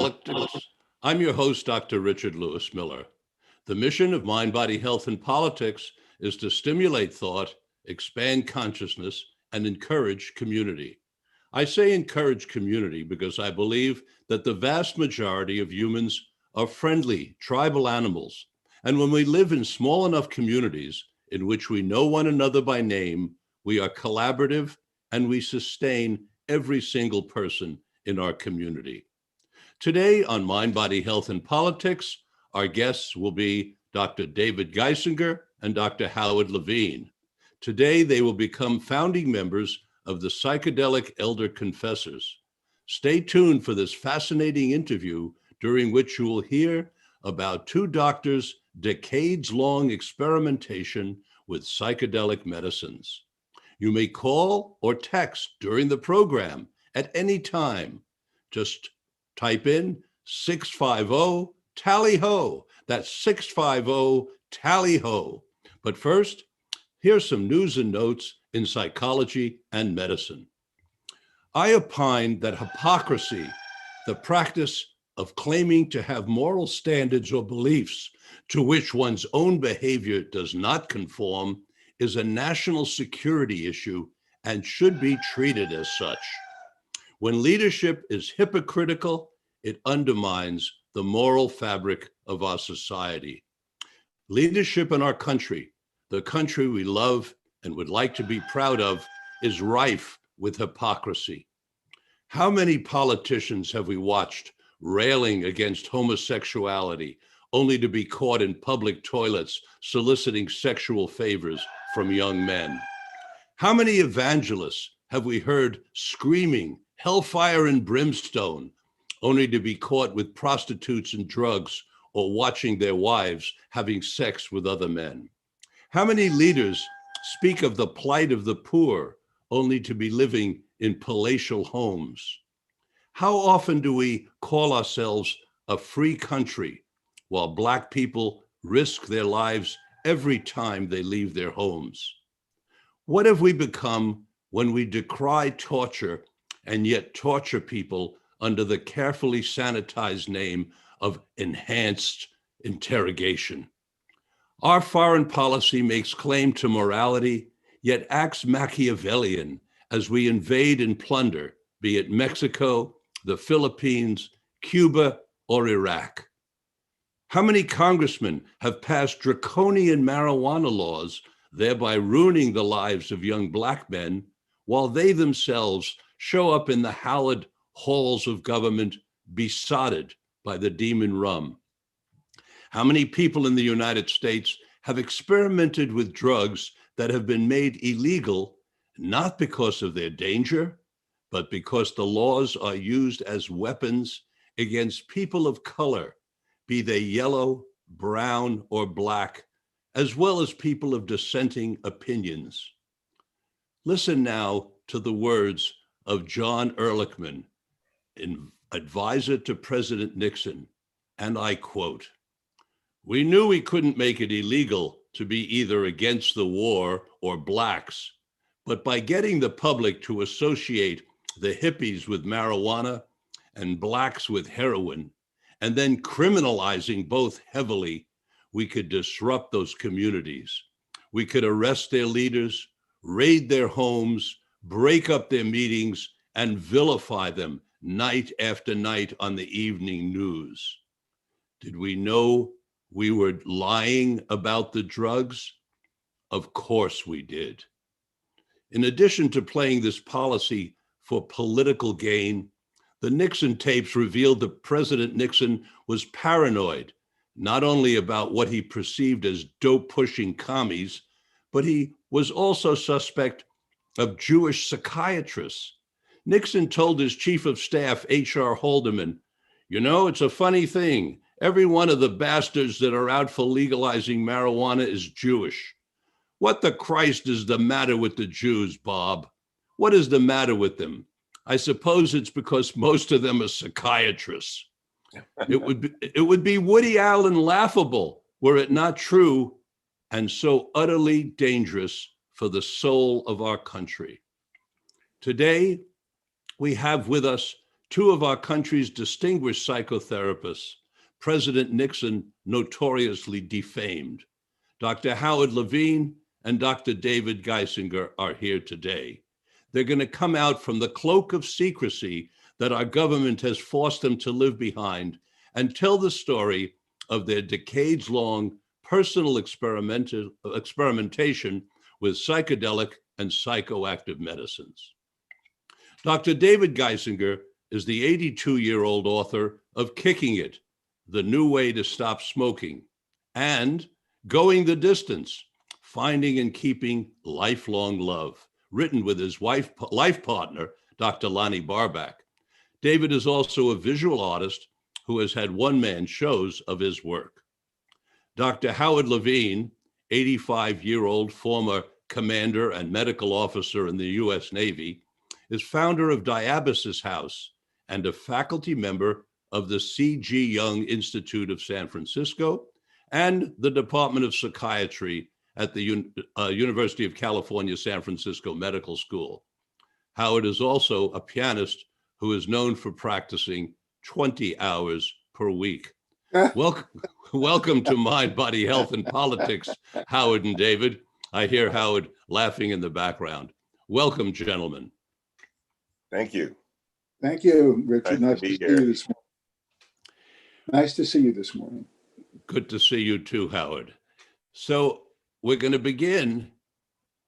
Politics. I'm your host, Dr. Richard Lewis Miller. The mission of Mind, Body, Health, and Politics is to stimulate thought, expand consciousness, and encourage community. I say encourage community because I believe that the vast majority of humans are friendly, tribal animals. And when we live in small enough communities in which we know one another by name, we are collaborative and we sustain every single person in our community. Today on Mind, Body, Health, and Politics, our guests will be Dr. David Geisinger and Dr. Howard Levene. Today, they will become founding members of the Psychedelic Elder Confessors. Stay tuned for this fascinating interview during which you will hear about two doctors' decades-long experimentation with psychedelic medicines. You may call or text during the program at any time. Just type in 650-TALLY-HO. That's 650-TALLY-HO. But first, here's some news and notes in psychology and medicine. I opine that hypocrisy, the practice of claiming to have moral standards or beliefs to which one's own behavior does not conform, is a national security issue and should be treated as such. When leadership is hypocritical, it undermines the moral fabric of our society. Leadership in our country, the country we love and would like to be proud of, is rife with hypocrisy. How many politicians have we watched railing against homosexuality only to be caught in public toilets soliciting sexual favors from young men? How many evangelists have we heard screaming hellfire and brimstone only to be caught with prostitutes and drugs or watching their wives having sex with other men? How many leaders speak of the plight of the poor only to be living in palatial homes? How often do we call ourselves a free country while Black people risk their lives every time they leave their homes? What have we become when we decry torture and yet torture people under the carefully sanitized name of enhanced interrogation? Our foreign policy makes claim to morality, yet acts Machiavellian as we invade and plunder, be it Mexico, the Philippines, Cuba, or Iraq. How many congressmen have passed draconian marijuana laws, thereby ruining the lives of young Black men, while they themselves show up in the hallowed halls of government besotted by the demon rum? How many people in the United States have experimented with drugs that have been made illegal, not because of their danger, but because the laws are used as weapons against people of color, be they yellow, brown, or Black, as well as people of dissenting opinions? Listen now to the words of John Ehrlichman, an advisor to President Nixon, and I quote, "We knew we couldn't make it illegal to be either against the war or Blacks, but by getting the public to associate the hippies with marijuana and Blacks with heroin, and then criminalizing both heavily, we could disrupt those communities. We could arrest their leaders, raid their homes, break up their meetings, and vilify them night after night on the evening news." Did we know we were lying about the drugs? Of course we did. In addition to playing this policy for political gain, the Nixon tapes revealed that President Nixon was paranoid, not only about what he perceived as dope-pushing commies, but he was also suspect of Jewish psychiatrists. Nixon told his chief of staff, H.R. Haldeman, "You know, it's a funny thing. Every one of the bastards that are out for legalizing marijuana is Jewish. What the Christ is the matter with the Jews, Bob? What is the matter with them? I suppose it's because most of them are psychiatrists." It would be Woody Allen laughable were it not true, and so utterly dangerous for the soul of our country. Today, we have with us two of our country's distinguished psychotherapists, President Nixon notoriously defamed. Dr. Howard Levene and Dr. David Geisinger are here today. They're going to come out from the cloak of secrecy that our government has forced them to live behind and tell the story of their decades-long personal experimentation with psychedelic and psychoactive medicines. Dr. David Geisinger is the 82-year-old author of Kicking It, The New Way to Stop Smoking, and Going the Distance, Finding and Keeping Lifelong Love, written with his life partner, Dr. Lonnie Barbach. David is also a visual artist who has had one-man shows of his work. Dr. Howard Levene, 85-year-old former commander and medical officer in the U.S. Navy, is founder of Diabasis House and a faculty member of the C.G. Jung Institute of San Francisco and the Department of Psychiatry at the University of California, San Francisco Medical School. Howard is also a pianist who is known for practicing 20 hours per week. Welcome to Mind, Body, Health, and Politics, Howard and David. I hear Howard laughing in the background. Welcome, gentlemen. Thank you. Thank you, Richard. Nice to see you this morning. Nice to see you this morning. Good to see you too, Howard. So we're going to begin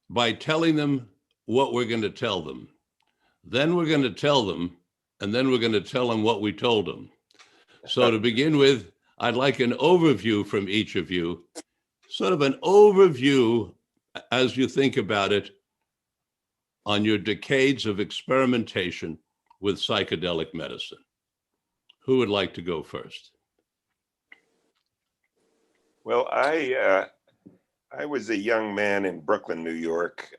by telling them what we're going to tell them. Then we're going to tell them, and then we're going to tell them what we told them. So to begin with, I'd like an overview from each of you, sort of an overview as you think about it on your decades of experimentation with psychedelic medicine. Who would like to go first? Well, I was a young man in Brooklyn, New York,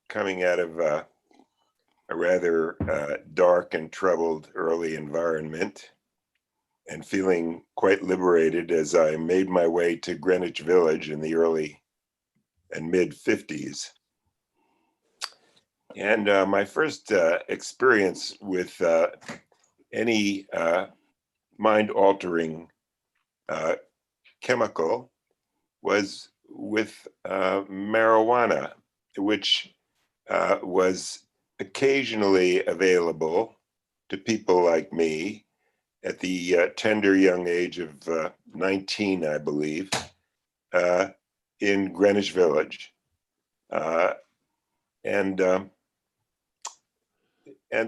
coming out of a rather dark and troubled early environment, and feeling quite liberated as I made my way to Greenwich Village in the early and mid 50s. And my first experience with any mind-altering chemical was with marijuana, which was occasionally available to people like me at the tender young age of 19, I believe, in Greenwich Village. And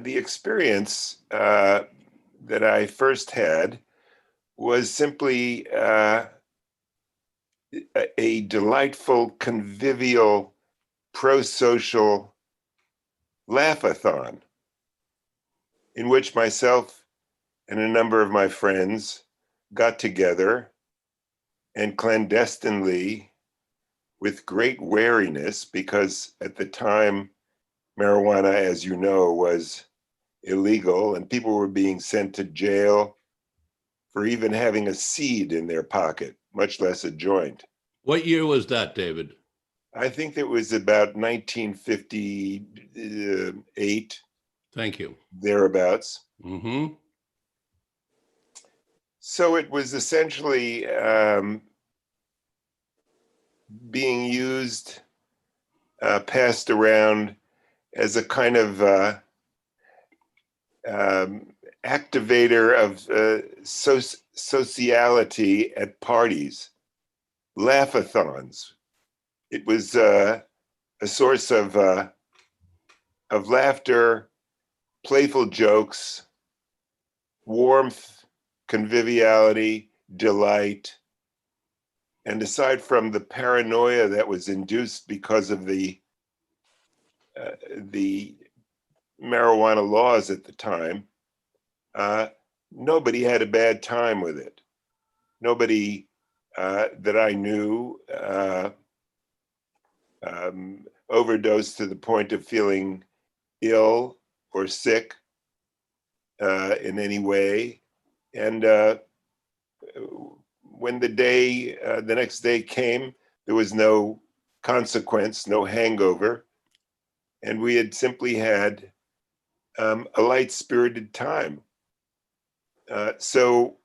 the experience that I first had was simply a delightful, convivial, pro-social laugh-a-thon in which myself and a number of my friends got together and clandestinely, with great wariness, because at the time, marijuana, as you know, was illegal and people were being sent to jail for even having a seed in their pocket, much less a joint. What year was that, David? I think it was about 1958. Thank you. Thereabouts. Mm-hmm. So it was essentially being used, passed around as a kind of activator of sociality at parties, laugh-a-thons. It was a source of laughter, playful jokes, warmth, conviviality, delight. And aside from the paranoia that was induced because of the marijuana laws at the time, nobody had a bad time with it. Nobody that I knew overdosed to the point of feeling ill or sick in any way. And when the next day came, there was no consequence, no hangover. And we had simply had a light-spirited time So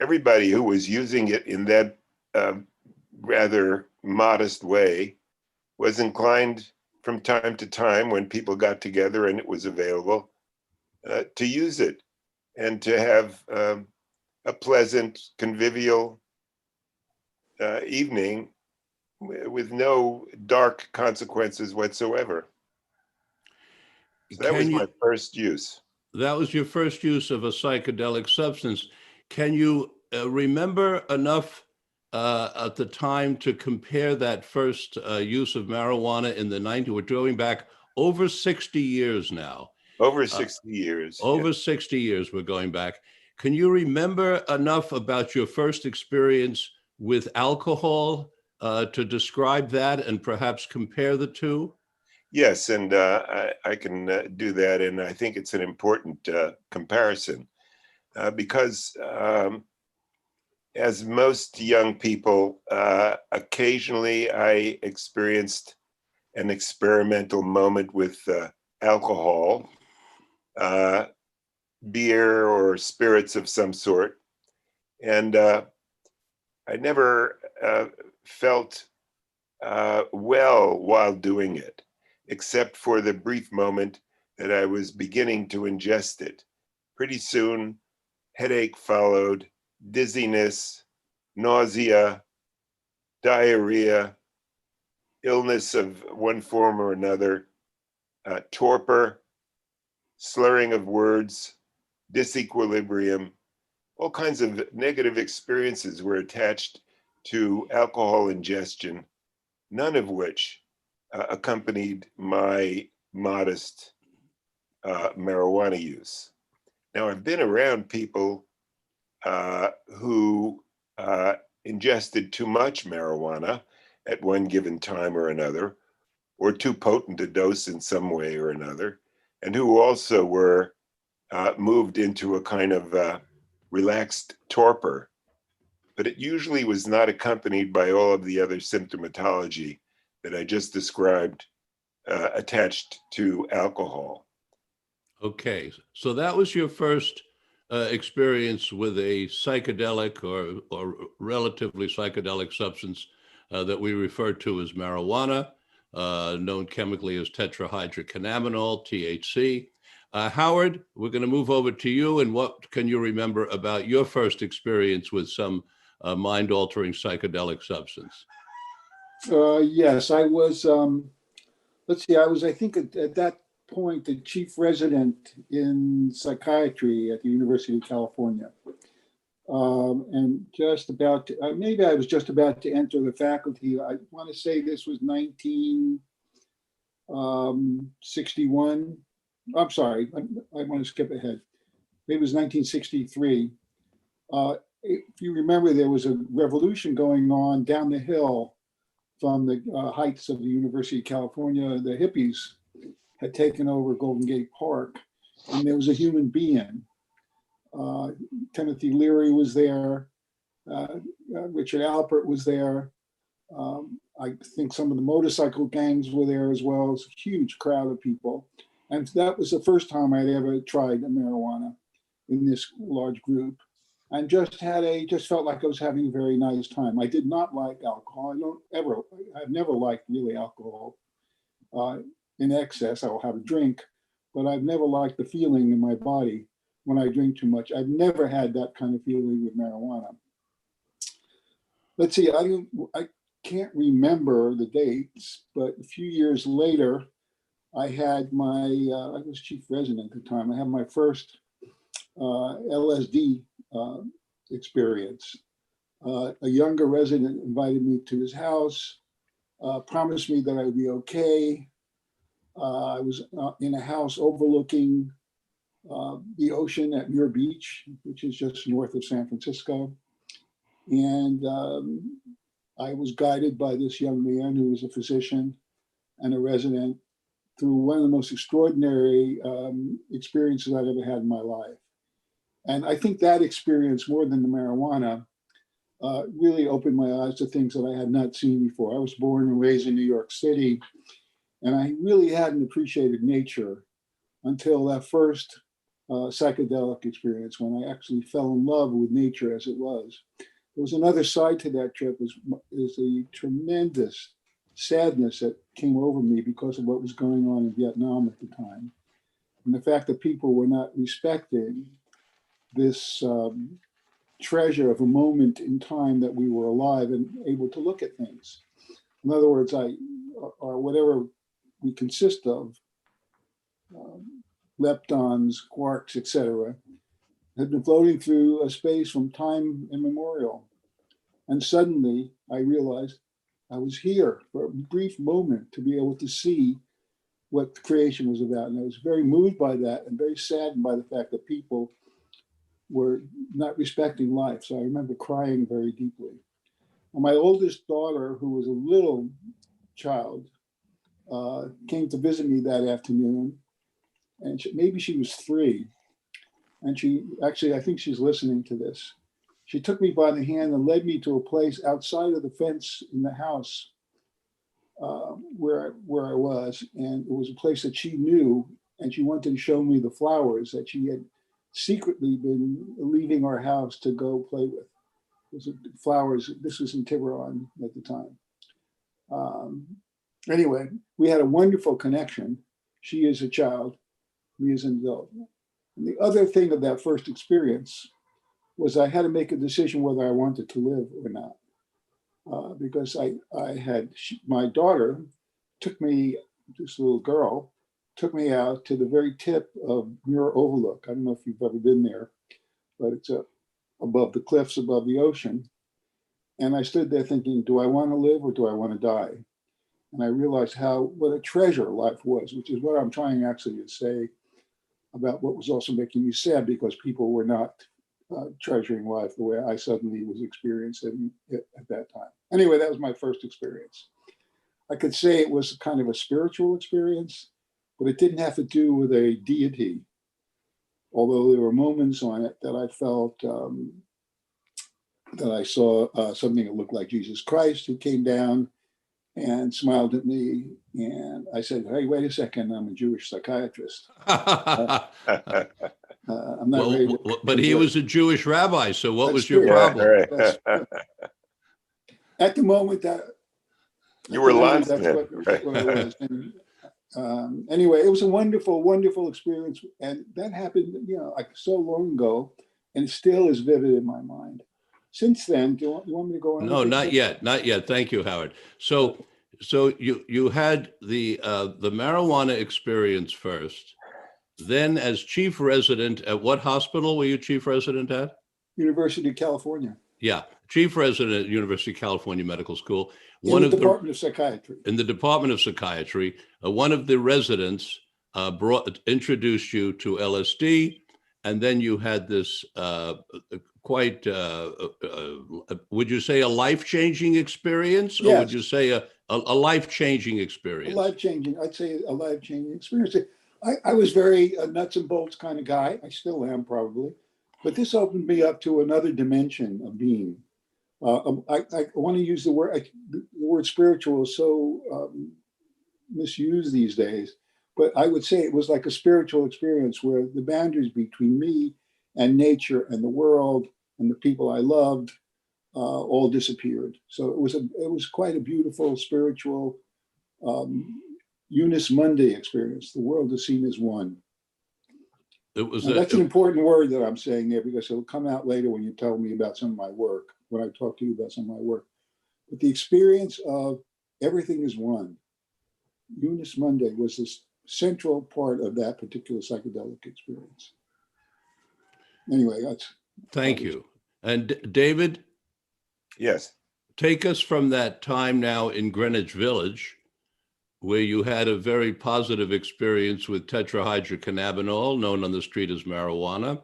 everybody who was using it in that rather modest way was inclined from time to time, when people got together and it was available, to use it and to have a pleasant, convivial evening with no dark consequences whatsoever. So that was my first use. That was your first use of a psychedelic substance. Can you remember enough at the time to compare that first use of marijuana in the 90s? We're going back over 60 years now. Over 60 years. Over 60 years we're going back. Can you remember enough about your first experience with alcohol to describe that and perhaps compare the two? Yes, and I can do that, and I think it's an important comparison because as most young people, occasionally I experienced an experimental moment with alcohol, beer or spirits of some sort, and I never felt well while doing it, except for the brief moment that I was beginning to ingest it. Pretty soon, headache followed, dizziness, nausea, diarrhea, illness of one form or another, torpor, slurring of words, disequilibrium, all kinds of negative experiences were attached to alcohol ingestion, none of which accompanied my modest marijuana use. Now, I've been around people who ingested too much marijuana at one given time or another, or too potent a dose in some way or another, and who also were moved into a kind of relaxed torpor. But it usually was not accompanied by all of the other symptomatology that I just described attached to alcohol. Okay, so that was your first experience with a psychedelic or relatively psychedelic substance that we refer to as marijuana, known chemically as tetrahydrocannabinol, THC. Howard, we're going to move over to you, and what can you remember about your first experience with some mind-altering psychedelic substance? Yes, I was, let's see, I was, I think at that point, the chief resident in psychiatry at the University of California. And just about, maybe I was just about to enter the faculty. I want to say this was 1961. I'm sorry, I want to skip ahead. Maybe it was 1963. If you remember, there was a revolution going on down the hill from the heights of the University of California. The hippies had taken over Golden Gate Park, and there was a human being. Timothy Leary was there. Richard Alpert was there. I think some of the motorcycle gangs were there as well. It was a huge crowd of people. And that was the first time I'd ever tried marijuana in this large group. And just felt like I was having a very nice time. I did not like alcohol. I've never liked really alcohol in excess. I will have a drink, but I've never liked the feeling in my body when I drink too much. I've never had that kind of feeling with marijuana. Let's see, I can't remember the dates, but a few years later, I had my, I was chief resident at the time. I had my first LSD experience. A younger resident invited me to his house, promised me that I would be okay. I was in a house overlooking the ocean at Muir Beach, which is just north of San Francisco. And I was guided by this young man who was a physician and a resident through one of the most extraordinary experiences I've ever had in my life. And I think that experience, more than the marijuana, really opened my eyes to things that I had not seen before. I was born and raised in New York City, and I really hadn't appreciated nature until that first psychedelic experience, when I actually fell in love with nature as it was. There was another side to that trip, is the tremendous sadness that came over me because of what was going on in Vietnam at the time. And the fact that people were not respecting this treasure of a moment in time that we were alive and able to look at things. In other words, or whatever we consist of, leptons, quarks, etc., had been floating through a space from time immemorial. And suddenly I realized I was here for a brief moment to be able to see what creation was about. And I was very moved by that and very saddened by the fact that people were not respecting life. So I remember crying very deeply. And my oldest daughter, who was a little child, came to visit me that afternoon. And maybe she was 3. And she actually, I think she's listening to this. She took me by the hand and led me to a place outside of the fence in the house where I was. And it was a place that she knew, and she wanted to show me the flowers that she had secretly been leaving our house to go play with. It was flowers. This was in Tiburon at the time. Anyway, we had a wonderful connection. She is a child, me as an adult. And the other thing of that first experience was I had to make a decision whether I wanted to live or not. Because my daughter took me, this little girl, took me out to the very tip of Muir Overlook. I don't know if you've ever been there, but it's above the cliffs, above the ocean. And I stood there thinking, do I want to live or do I want to die? And I realized what a treasure life was, which is what I'm trying actually to say about what was also making me sad, because people were not treasuring life the way I suddenly was experiencing it at that time. Anyway, that was my first experience. I could say it was kind of a spiritual experience, but it didn't have to do with a deity. Although there were moments on it that I felt that I saw something that looked like Jesus Christ, who came down and smiled at me. And I said, hey, wait a second, I'm a Jewish psychiatrist. I'm not ready to, but he was a Jewish rabbi, so what was your true. problem? Yeah, right. At the moment that You were that's Lanzmann, what right? it was. And, anyway, it was a wonderful, wonderful experience. And that happened, like so long ago, and still is vivid in my mind. Since then, do you want me to go on? No, not yet. Not yet. Thank you, Howard. So you had the marijuana experience first. Then as chief resident at what hospital were you chief resident at? University of California. Yeah, chief resident at University of California Medical School. In the Department of Psychiatry. In the Department of Psychiatry, one of the residents introduced you to LSD, and then you had this quite, would you say a life-changing experience, or Yes. would you say a life-changing experience? I'd say a life-changing experience. I was very nuts and bolts kind of guy. I still am probably, but this opened me up to another dimension of being. I want to use the word spiritual is so misused these days, but I would say it was like a spiritual experience where the boundaries between me and nature and the world and the people I loved all disappeared. So it was quite a beautiful spiritual Unus Mundi experience. The world is seen as one. That's an important word that I'm saying there, because it'll come out later when you tell me about some of my work, when I talk to you about some of my work. But the experience of everything is one, Unus Mundi, was this central part of that particular psychedelic experience. Anyway, that's... Thank you. And David? Yes. Take us from that time now in Greenwich Village, where you had a very positive experience with tetrahydrocannabinol, known on the street as marijuana,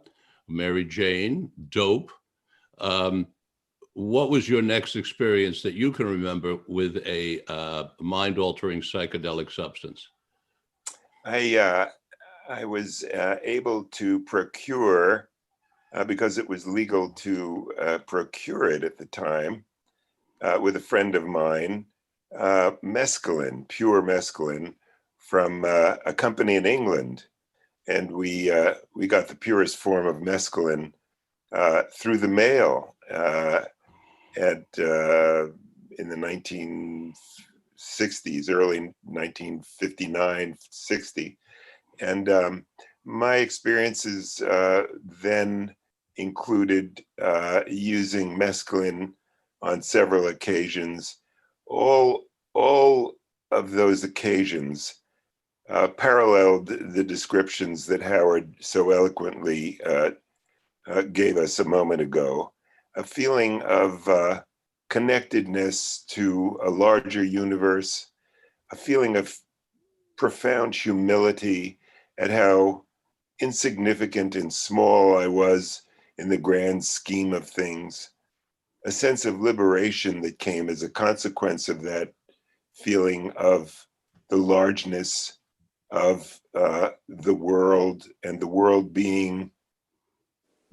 Mary Jane, dope. What was your next experience that you can remember with a mind-altering psychedelic substance? I was able to procure, because it was legal to procure it at the time, with a friend of mine, mescaline, pure mescaline, from a company in England. and we got the purest form of mescaline through the mail in the 1960s, early 1959, 60. And my experiences then included using mescaline on several occasions. All of those occasions paralleled the descriptions that Howard so eloquently gave us a moment ago. A feeling of connectedness to a larger universe, a feeling of profound humility at how insignificant and small I was in the grand scheme of things, a sense of liberation that came as a consequence of that feeling of the largeness of the world, and the world being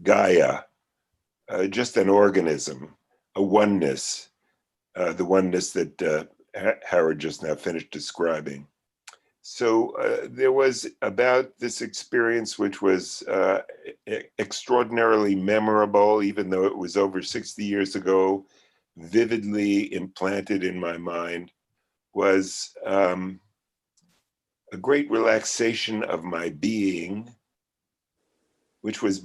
Gaia, just an organism, a oneness, the oneness that Howard just now finished describing. So there was about this experience, which was extraordinarily memorable, even though it was over 60 years ago, vividly implanted in my mind, was a great relaxation of my being, which was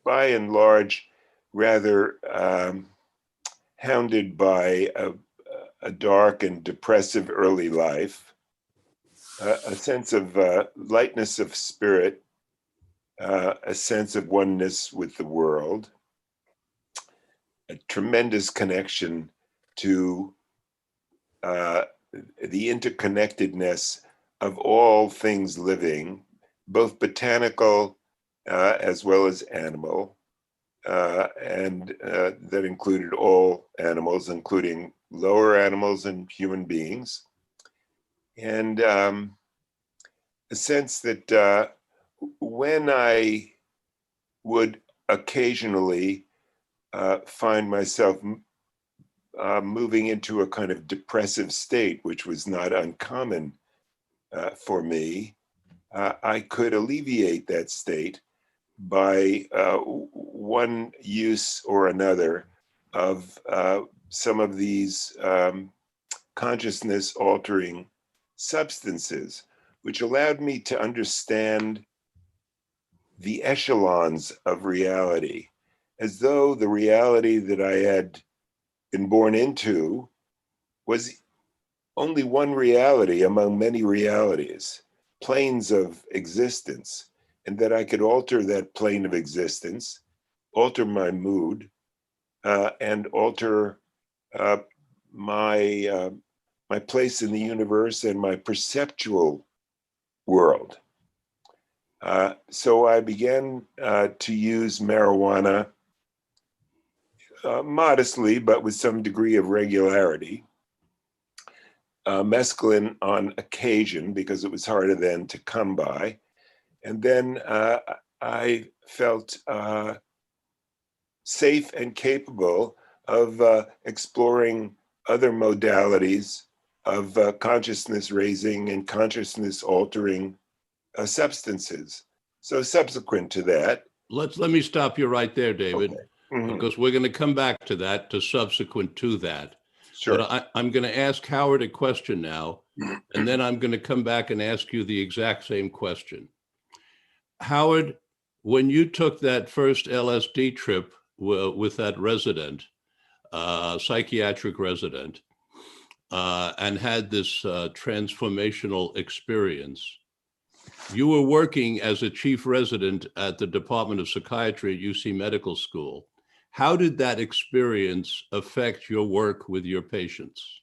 by and large rather hounded by a dark and depressive early life, a sense of lightness of spirit, a sense of oneness with the world, a tremendous connection to the interconnectedness of all things living, both botanical as well as animal, and that included all animals, including lower animals and human beings. And a sense that when I would occasionally find myself moving into a kind of depressive state, which was not uncommon for me, I could alleviate that state by one use or another of some of these consciousness altering substances, which allowed me to understand the echelons of reality, as though the reality that I had been born into was only one reality among many realities, planes of existence, and that I could alter that plane of existence, alter my mood, and alter my place in the universe and my perceptual world. So I began to use marijuana modestly, but with some degree of regularity. Mescaline on occasion, because it was harder then to come by. And then I felt safe and capable of exploring other modalities of consciousness raising and consciousness altering substances. So subsequent to that. Let me stop you right there, David, Okay. Mm-hmm. because we're going to come back to that, to subsequent to that. Sure. But I'm going to ask Howard a question now, and then I'm going to come back and ask you the exact same question. Howard, when you took that first LSD trip with that resident, psychiatric resident, and had this transformational experience, you were working as a chief resident at the Department of Psychiatry at UC Medical School. How did that experience affect your work with your patients?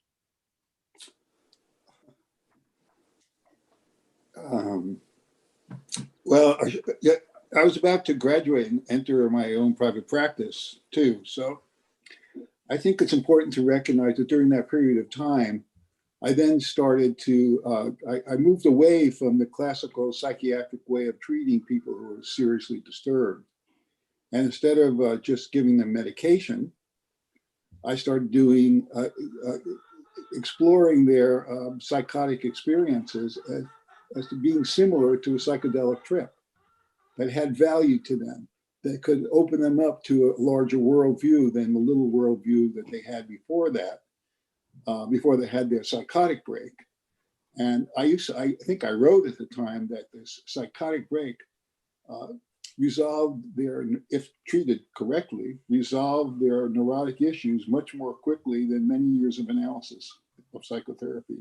Well, I was about to graduate and enter my own private practice too. So I think it's important to recognize that during that period of time, I then started to, I moved away from the classical psychiatric way of treating people who were seriously disturbed. And instead of just giving them medication, I started doing, exploring their psychotic experiences as to being similar to a psychedelic trip, that had value to them, that could open them up to a larger worldview than the little worldview that they had before that, before they had their psychotic break. And I think I wrote at the time that this psychotic break resolved their, if treated correctly, resolved their neurotic issues much more quickly than many years of analysis of psychotherapy.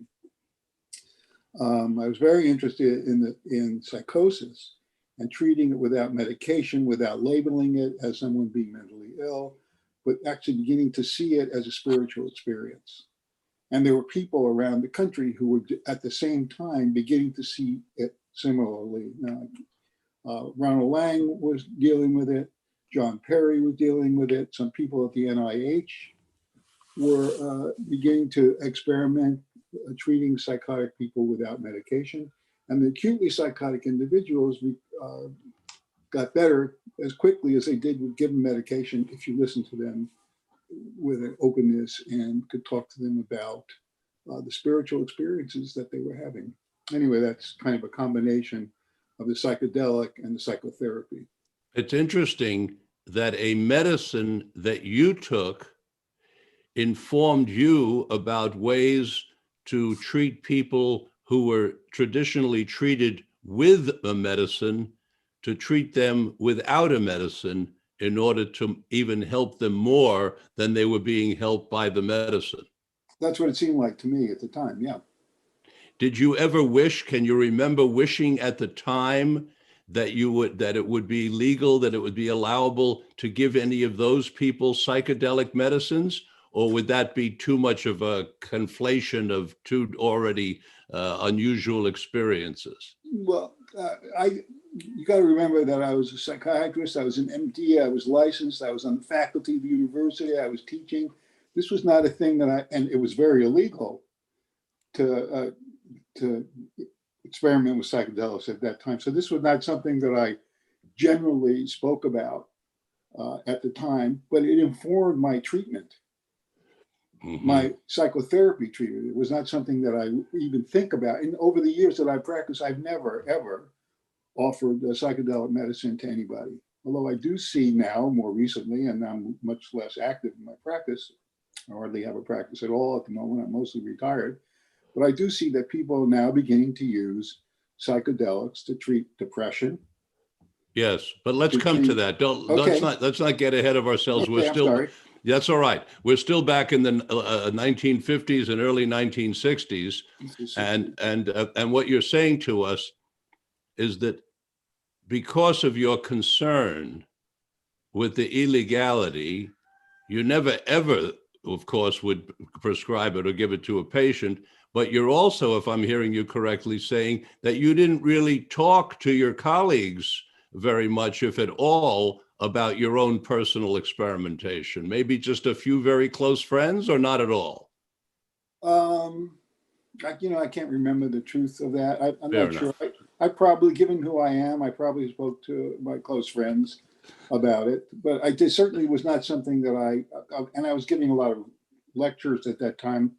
I was very interested in psychosis and treating it without medication, without labeling it as someone being mentally ill, but actually beginning to see it as a spiritual experience. And there were people around the country who were at the same time beginning to see it similarly. Ronald Lang was dealing with it. John Perry was dealing with it. Some people at the NIH were beginning to experiment treating psychotic people without medication. And the acutely psychotic individuals got better as quickly as they did with given medication if you listen to them with an openness and could talk to them about the spiritual experiences that they were having. Anyway, that's kind of a combination of the psychedelic and the psychotherapy. It's interesting that a medicine that you took informed you about ways to treat people who were traditionally treated with a medicine, to treat them without a medicine in order to even help them more than they were being helped by the medicine. That's what it seemed like to me at the time, yeah. Did you ever wish, can you remember wishing at the time that it would be legal, that it would be allowable to give any of those people psychedelic medicines? Or would that be too much of a conflation of two already unusual experiences? Well, you got to remember that I was a psychiatrist, I was an MD, I was licensed, I was on the faculty of the university, I was teaching. This was not a thing that and it was very illegal to experiment with psychedelics at that time. So this was not something that I generally spoke about at the time, but it informed my treatment, my psychotherapy treatment. It was not something that I even think about. And over the years that I practiced, I've never, ever offered psychedelic medicine to anybody. Although I do see now, more recently, and I'm much less active in my practice, I hardly have a practice at all at the moment, I'm mostly retired, but I do see that people are now beginning to use psychedelics to treat depression. Yes, but let's come to that. Let's not get ahead of ourselves. Okay, I'm sorry. That's all right. We're still back in the 1950s and early 1960s, and what you're saying to us is that because of your concern with the illegality, you never ever, of course, would prescribe it or give it to a patient. But you're also, if I'm hearing you correctly, saying that you didn't really talk to your colleagues very much, if at all, about your own personal experimentation. Maybe just a few very close friends, or not at all? I can't remember the truth of that. I'm Fair not enough. sure. I probably, given who I am, I probably spoke to my close friends about it. But it certainly was not something that and I was giving a lot of lectures at that time,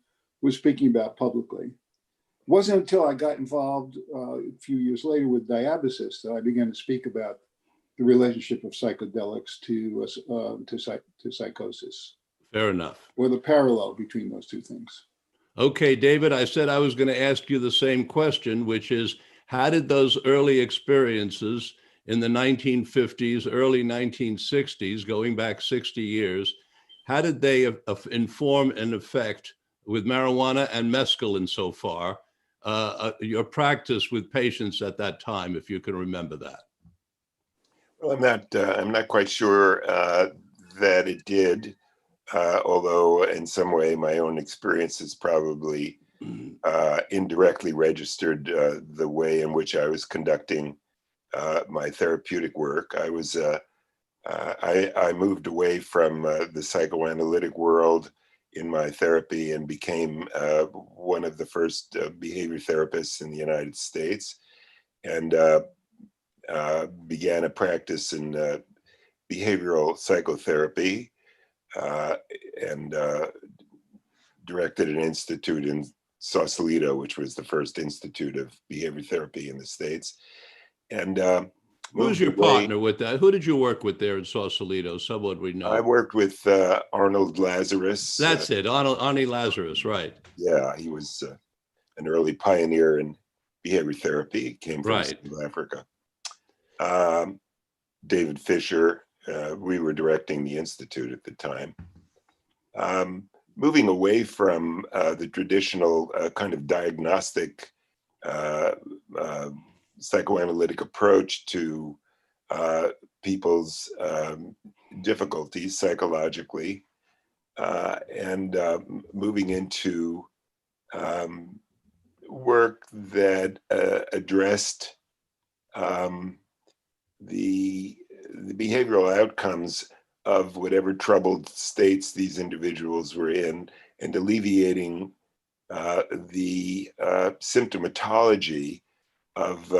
was speaking about publicly. It wasn't until I got involved a few years later with Diabasis that I began to speak about the relationship of psychedelics to psychosis. Fair enough. Or the parallel between those two things. Okay, David, I said I was going to ask you the same question, which is, how did those early experiences in the 1950s, early 1960s, going back 60 years, how did they inform and affect, with marijuana and mescaline so far, your practice with patients at that time, if you can remember that? Well, I'm not quite sure that it did, although in some way my own experiences probably indirectly registered the way in which I was conducting my therapeutic work. I moved away from the psychoanalytic world in my therapy and became one of the first behavior therapists in the United States, and began a practice in behavioral psychotherapy, and directed an institute in Sausalito, which was the first institute of behavior therapy in the States. And Who was your partner with that? Who did you work with there in Sausalito? Someone we know. I worked with Arnold Lazarus. That's it, Arnie Lazarus, right. Yeah, he was an early pioneer in behavior therapy. He came from South Africa. David Fisher, we were directing the institute at the time. Moving away from the traditional kind of diagnostic psychoanalytic approach to people's difficulties psychologically, and moving into work that addressed the behavioral outcomes of whatever troubled states these individuals were in, and alleviating the symptomatology of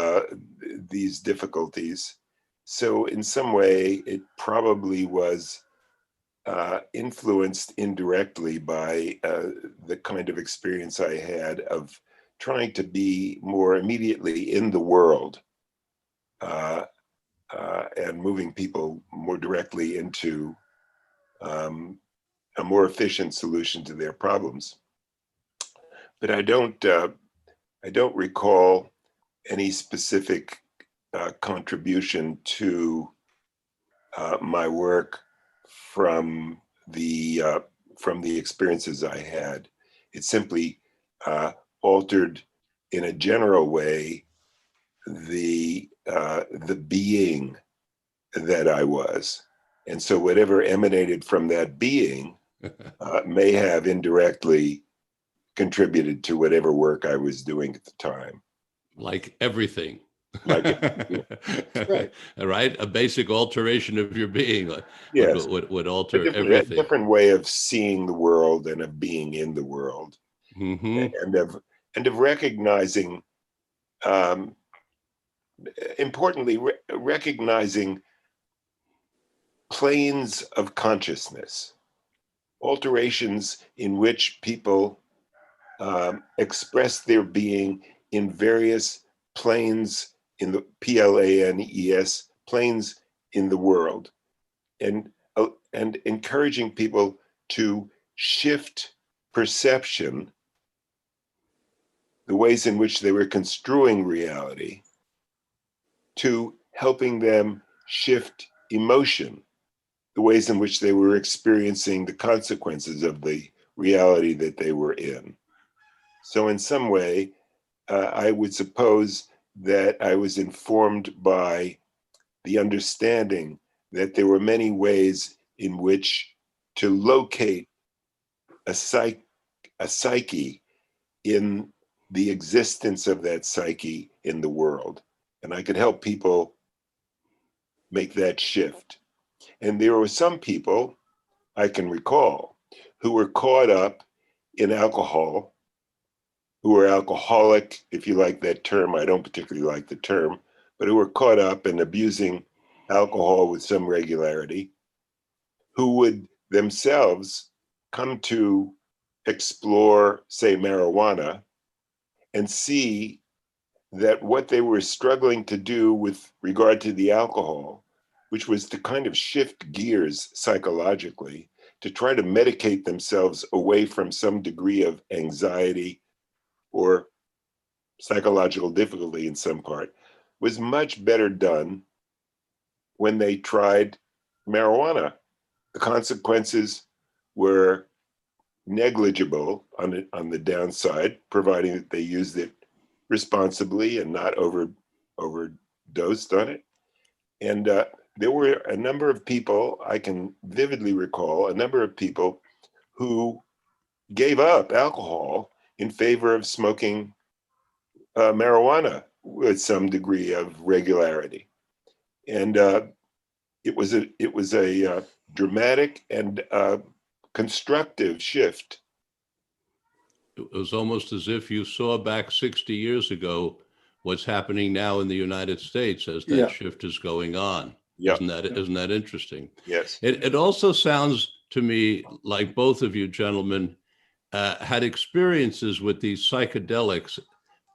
these difficulties. So in some way, it probably was influenced indirectly by the kind of experience I had of trying to be more immediately in the world, and moving people more directly into a more efficient solution to their problems. But I don't recall any specific contribution to my work from the experiences I had. It simply altered, in a general way, the being that I was, and so whatever emanated from that being may have indirectly contributed to whatever work I was doing at the time. Like everything. Like right. Right. A basic alteration of your being yes. would alter everything. A different way of seeing the world and of being in the world, and of recognizing, importantly, recognizing planes of consciousness, alterations in which people express their being in various planes, in the PLANES, planes in the world, and encouraging people to shift perception, the ways in which they were construing reality, to helping them shift emotion, the ways in which they were experiencing the consequences of the reality that they were in. So in some way, I would suppose that I was informed by the understanding that there were many ways in which to locate a psyche in the existence of that psyche in the world. And I could help people make that shift. And there were some people I can recall who were caught up in alcohol, who were alcoholic, if you like that term. I don't particularly like the term, but who were caught up in abusing alcohol with some regularity, who would themselves come to explore, say, marijuana, and see that what they were struggling to do with regard to the alcohol, which was to kind of shift gears psychologically, to try to medicate themselves away from some degree of anxiety or psychological difficulty in some part, was much better done when they tried marijuana. The consequences were negligible on the downside, providing that they used it responsibly and not overdosed on it. And there were a number of people, I can vividly recall, a number of people who gave up alcohol in favor of smoking marijuana with some degree of regularity. And it was a dramatic and constructive shift. It was almost as if you saw back 60 years ago what's happening now in the United States as that shift is going on. Yeah. Isn't that interesting? Yes. It also sounds to me like both of you gentlemen had experiences with these psychedelics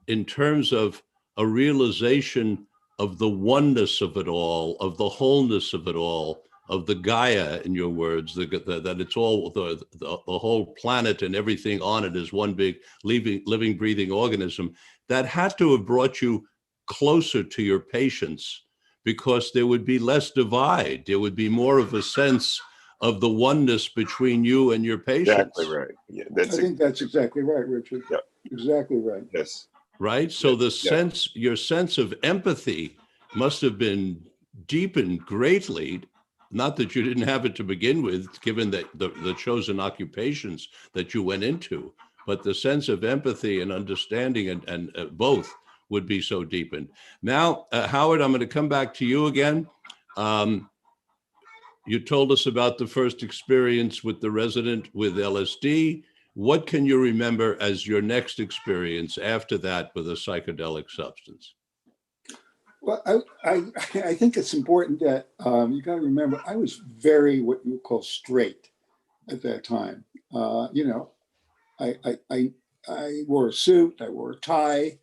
in terms of a realization of the oneness of it all, of the wholeness of it all, of the Gaia, in your words, that it's all the whole planet and everything on it is one big living, breathing organism, that had to have brought you closer to your patients, because there would be less divide. There would be more of a sense of the oneness between you and your patients. Exactly right. Yeah, I think that's exactly right, Richard. Yep. Exactly right. Yes. Right? So the Yeah. sense, your sense of empathy must have been deepened greatly. Not that you didn't have it to begin with, given that the chosen occupations that you went into, but the sense of empathy and understanding and both would be so deepened. Now, Howard, I'm going to come back to you again. You told us about the first experience with the resident with LSD. What can you remember as your next experience after that with a psychedelic substance? Well, I think it's important that you got to remember, I was very what you call straight at that time. You know, I wore a suit, I wore a tie.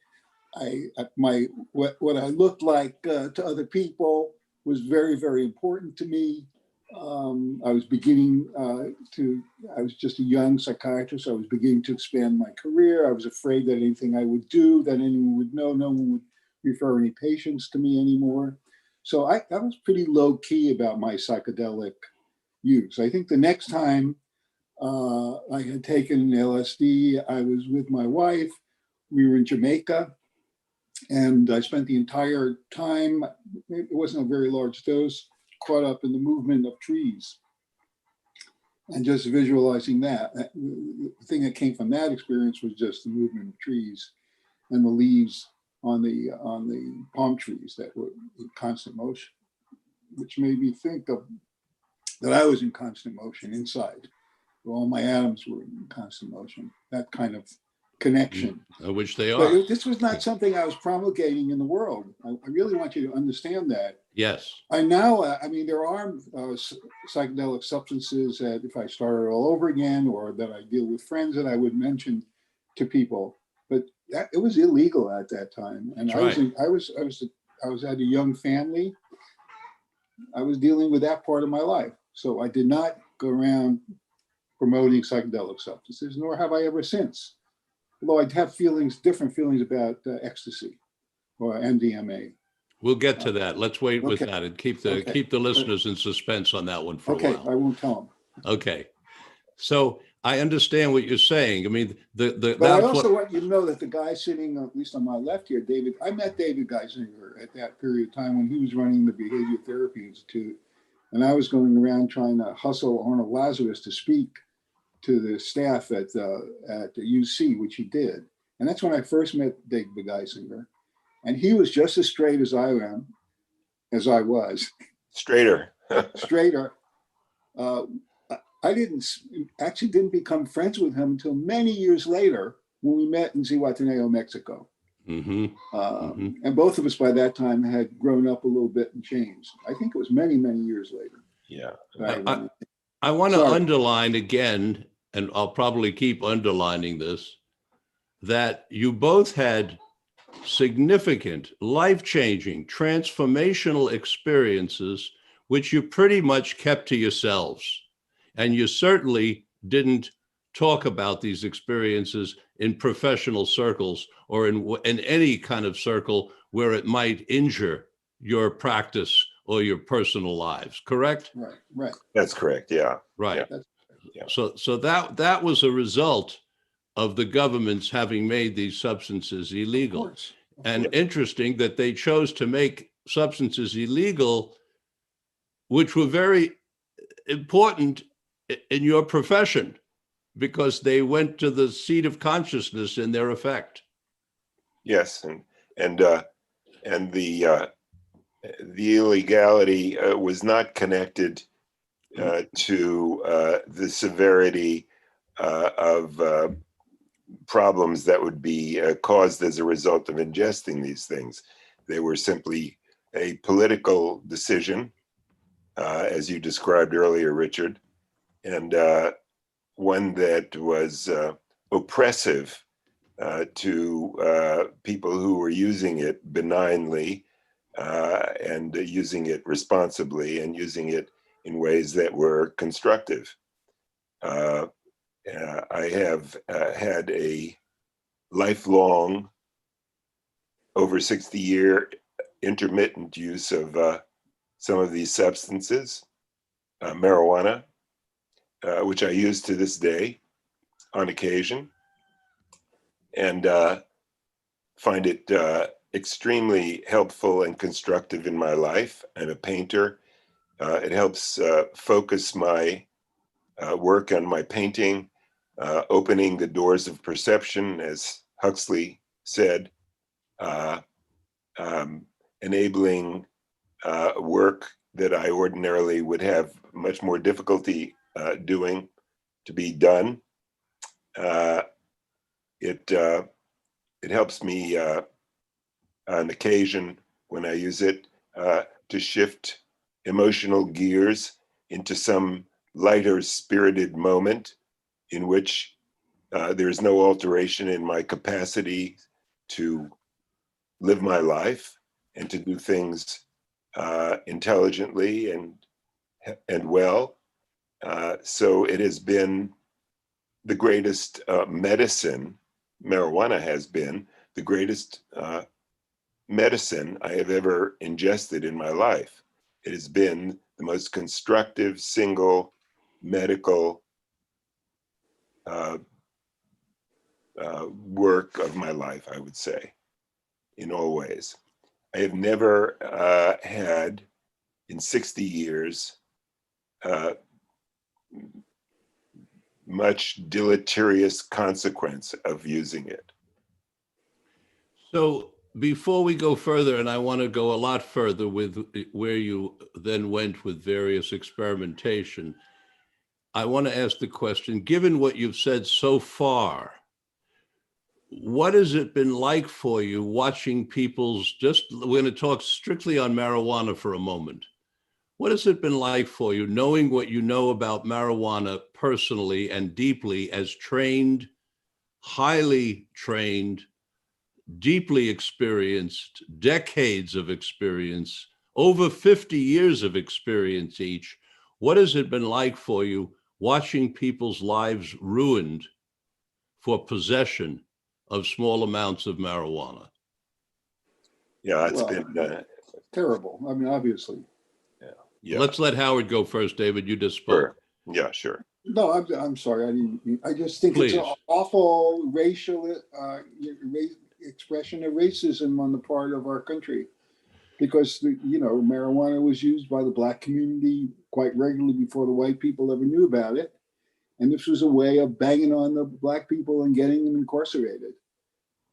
What I looked like to other people was very, very important to me. I was beginning I was just a young psychiatrist. I was beginning to expand my career. I was afraid that anything I would do, that anyone would know, no one would refer any patients to me anymore. So I was pretty low key about my psychedelic use. I think the next time I had taken LSD, I was with my wife. We were in Jamaica, and I spent the entire time, it wasn't a very large dose, caught up in the movement of trees. And just visualizing that, the thing that came from that experience was just the movement of trees and the leaves on the palm trees that were in constant motion, which made me think of that I was in constant motion inside. All my atoms were in constant motion, that kind of connection. Which they are. But this was not something I was promulgating in the world. I really want you to understand that. Yes. I now, I mean, there are psychedelic substances that if I started all over again, or that I deal with friends, that I would mention to people, but it was illegal at that time. And I was at a young family. I was dealing with that part of my life. So I did not go around promoting psychedelic substances, nor have I ever since. Although I'd have different feelings about ecstasy or MDMA. We'll get to that. Let's wait with that and keep the listeners in suspense on that one for a while. Okay, I won't tell them. Okay. So I understand what you're saying. I mean, but I also want you to know that the guy sitting, at least on my left here, I met David Geisinger at that period of time when he was running the Behavior Therapy Institute. And I was going around trying to hustle Arnold Lazarus to speak to the staff at the UC, which he did. And that's when I first met David Geisinger. And he was just as straight as I was. Straighter. Straighter. I didn't become friends with him until many years later when we met in Zihuatanejo, Mexico. Mm-hmm. And both of us by that time had grown up a little bit and changed. I think it was many, many years later. Yeah. I want to underline again, and I'll probably keep underlining this, that you both had significant, life-changing, transformational experiences, which you pretty much kept to yourselves. And you certainly didn't talk about these experiences in professional circles or in any kind of circle where it might injure your practice or your personal lives, correct? Right. That's correct, yeah. Right. Yeah. So that was a result of the governments having made these substances illegal. Of course. And interesting that they chose to make substances illegal, which were very important in your profession, because they went to the seat of consciousness in their effect. Yes, and the illegality was not connected to the severity of problems that would be caused as a result of ingesting these things. They were simply a political decision, as you described earlier, Richard, and one that was oppressive to people who were using it benignly and using it responsibly and using it in ways that were constructive. I have had a lifelong, over 60-year intermittent use of some of these substances, marijuana, which I use to this day on occasion, and find it extremely helpful and constructive in my life. I'm a painter. It helps focus my work on my painting, opening the doors of perception, as Huxley said, enabling work that I ordinarily would have much more difficulty doing to be done. It helps me on occasion when I use it to shift emotional gears into some lighter spirited moment in which there's no alteration in my capacity to live my life and to do things intelligently and well. So it has been the greatest medicine. Marijuana has been the greatest medicine I have ever ingested in my life. It has been the most constructive single medical work of my life, I would say, in all ways. I have never had, in 60 years, much deleterious consequence of using it. So before we go further, and I want to go a lot further with where you then went with various experimentation, I want to ask the question, given what you've said so far, what has it been like for you watching people's, we're going to talk strictly on marijuana for a moment. What has it been like for you knowing what you know about marijuana personally and deeply as trained, highly trained, deeply experienced, decades of experience, over 50 years of experience each? What has it been like for you watching people's lives ruined for possession of small amounts of marijuana? Yeah, it's been terrible. I mean, obviously. Yeah. Let's let Howard go first, David. You just spoke. Sure. Yeah, sure. No, I'm sorry. I didn't. I just think Please. it's an awful racial expression of racism on the part of our country, because marijuana was used by the Black community quite regularly before the white people ever knew about it, and this was a way of banging on the Black people and getting them incarcerated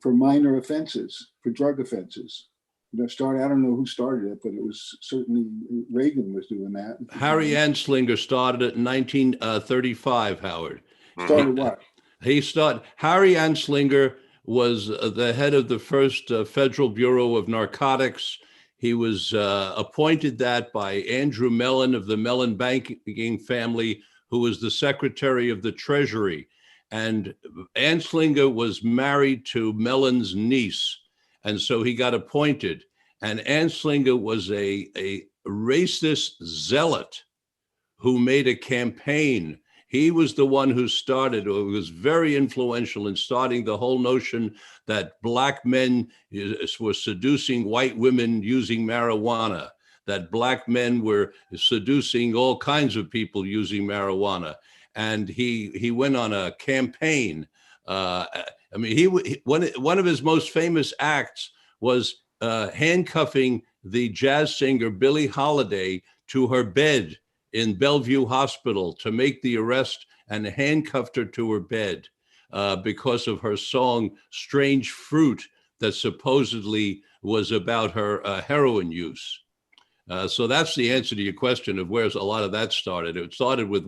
for minor offenses, for drug offenses. I don't know who started it, but it was certainly Reagan was doing that. Harry Anslinger started it in 1935, Howard. Started what? Harry Anslinger was the head of the first Federal Bureau of Narcotics. He was appointed that by Andrew Mellon of the Mellon banking family, who was the Secretary of the Treasury. And Anslinger was married to Mellon's niece. And so he got appointed. And Anslinger was a racist zealot who made a campaign. He was the one who started, or was very influential in starting the whole notion that Black men were seducing white women using marijuana, that Black men were seducing all kinds of people using marijuana. And he went on a campaign. One of his most famous acts was handcuffing the jazz singer Billie Holiday to her bed in Bellevue Hospital to make the arrest, and handcuffed her to her bed because of her song Strange Fruit that supposedly was about her heroin use. So that's the answer to your question of where a lot of that started. It started with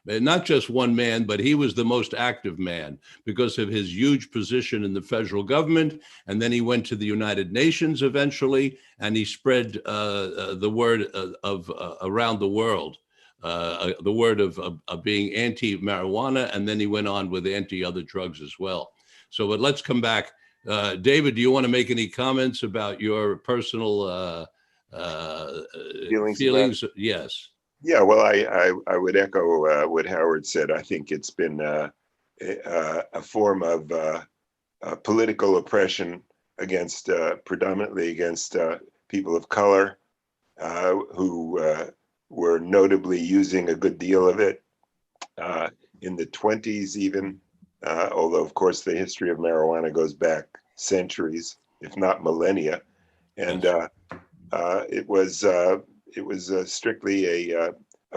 not just one man, but he was the most active man because of his huge position in the federal government. And then he went to the United Nations eventually, and he spread the word of around the world. the word of being anti-marijuana, and then he went on with anti-other drugs as well. So, but let's come back. David, do you want to make any comments about your personal feelings? Yes. Yeah, well, I would echo what Howard said. I think it's been a form of political oppression against predominantly against people of color who were notably using a good deal of it in the 20s even, although of course the history of marijuana goes back centuries, if not millennia. And it was strictly a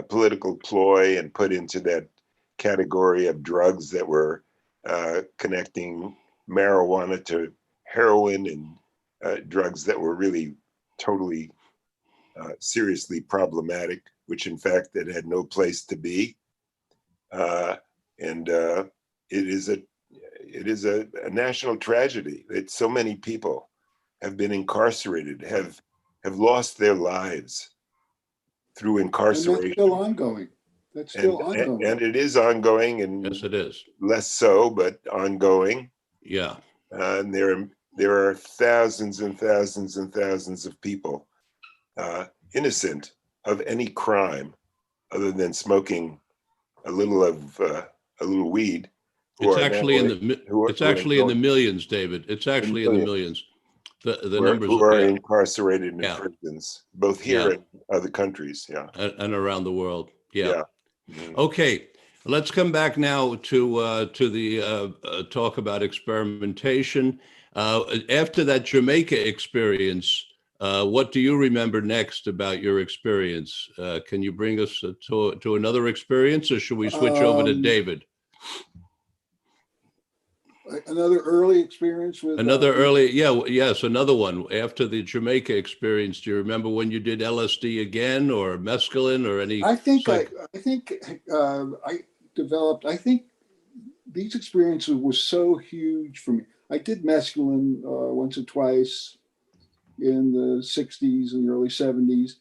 political ploy and put into that category of drugs that were connecting marijuana to heroin and drugs that were really totally seriously problematic, which in fact it had no place to be. And it is a national tragedy that so many people have been incarcerated, have lost their lives through incarceration. And that's still ongoing. That's still ongoing. And it is ongoing, and Yes, it is. less so, but ongoing. Yeah. And there are thousands and thousands and thousands of people innocent of any crime other than smoking a little weed. It's actually in the millions, David. It's actually in the millions. The numbers who are incarcerated in prisons, both here and other countries, and around the world. Yeah. Mm-hmm. Okay, let's come back now to the talk about experimentation. After that Jamaica experience, what do you remember next about your experience? Can you bring us to another experience, or should we switch over to David? Another early experience with another one after the Jamaica experience. Do you remember when you did LSD again, or mescaline, or any? I think I developed. I think these experiences were so huge for me. I did mescaline once or twice in the 60s and early 70s,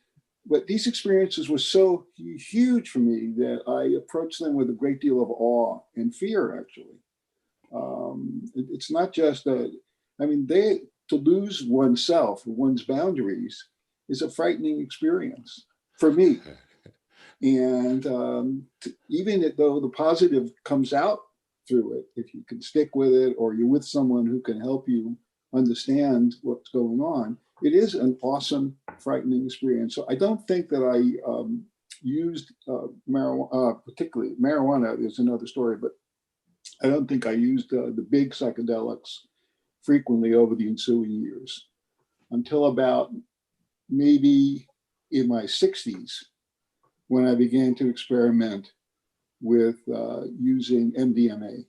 but these experiences were so huge for me that I approached them with a great deal of awe and fear, actually. It's not just to lose oneself, one's boundaries, is a frightening experience for me. And even though the positive comes out through it, if you can stick with it, or you're with someone who can help you understand what's going on, it is an awesome, frightening experience. So I don't think that I used marijuana, particularly marijuana is another story, but I don't think I used the big psychedelics frequently over the ensuing years until about maybe in my 60s, when I began to experiment with using MDMA.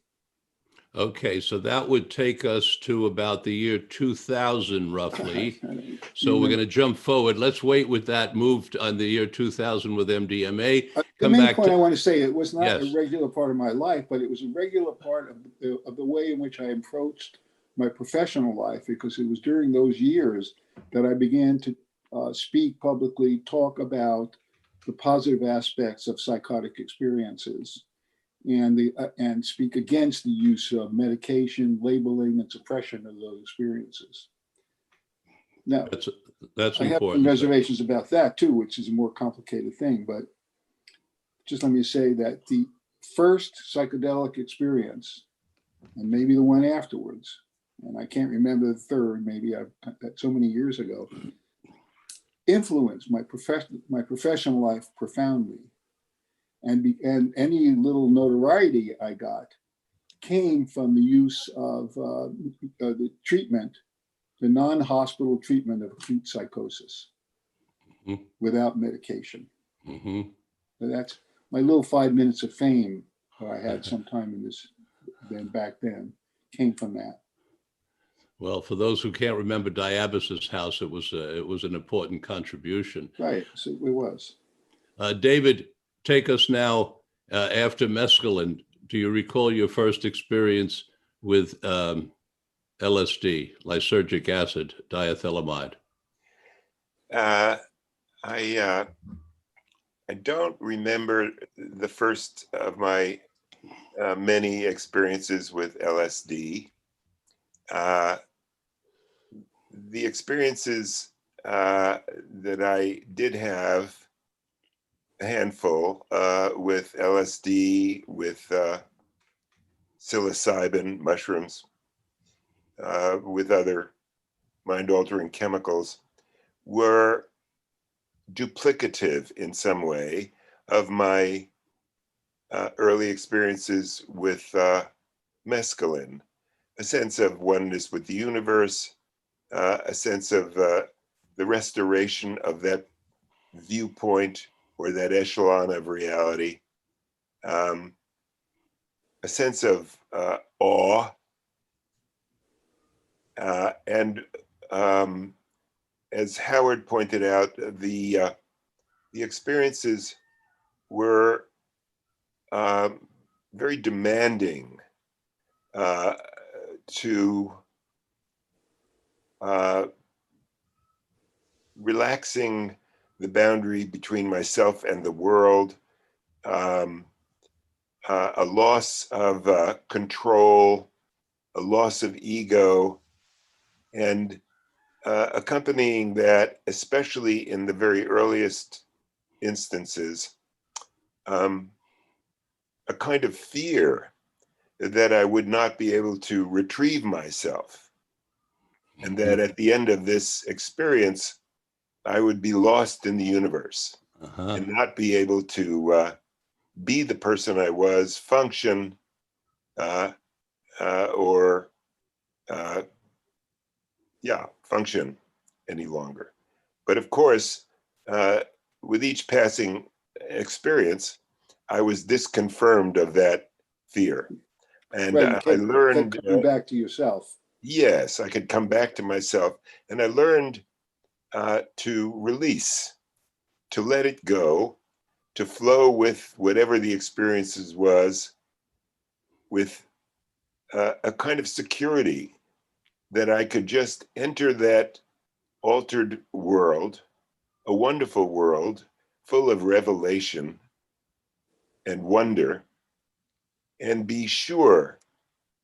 Okay, so that would take us to about the year 2000, roughly. So we're going to jump forward. Let's wait with that move on the year 2000 with MDMA. The main point I want to say, it was not a regular part of my life, but it was a regular part of the way in which I approached my professional life, because it was during those years that I began to speak publicly, talk about the positive aspects of psychotic experiences, and speak against the use of medication, labeling, and suppression of those experiences. Now, that's I have some reservations about that too, which is a more complicated thing. But just let me say that the first psychedelic experience, and maybe the one afterwards, and I can't remember the third, maybe I've that so many years ago, influenced my professional life profoundly. And any little notoriety I got came from the use of the treatment, the non-hospital treatment of acute psychosis without medication. Mm-hmm. So that's my little 5 minutes of fame that I had sometime in this, back then, came from that. Well, for those who can't remember Diabasis House, it was an important contribution. Right, so it was. David, take us now after mescaline. Do you recall your first experience with LSD, lysergic acid, diethylamide? I don't remember the first of my many experiences with LSD. The experiences that I did have, a handful, with LSD, with psilocybin, mushrooms, with other mind-altering chemicals, were duplicative in some way of my early experiences with mescaline, a sense of oneness with the universe, a sense of the restoration of that viewpoint or that echelon of reality, a sense of awe, and as Howard pointed out, the experiences were very demanding to relaxing the boundary between myself and the world, a loss of control, a loss of ego, and accompanying that, especially in the very earliest instances, a kind of fear that I would not be able to retrieve myself, and that at the end of this experience, I would be lost in the universe and not be able to be the person I was, function, or function any longer. But of course, with each passing experience, I was disconfirmed of that fear. And Right, I learned coming back to yourself. Yes, I could come back to myself. And I learned to release, to let it go, to flow with whatever the experiences was, with a kind of security that I could just enter that altered world, a wonderful world full of revelation and wonder, and be sure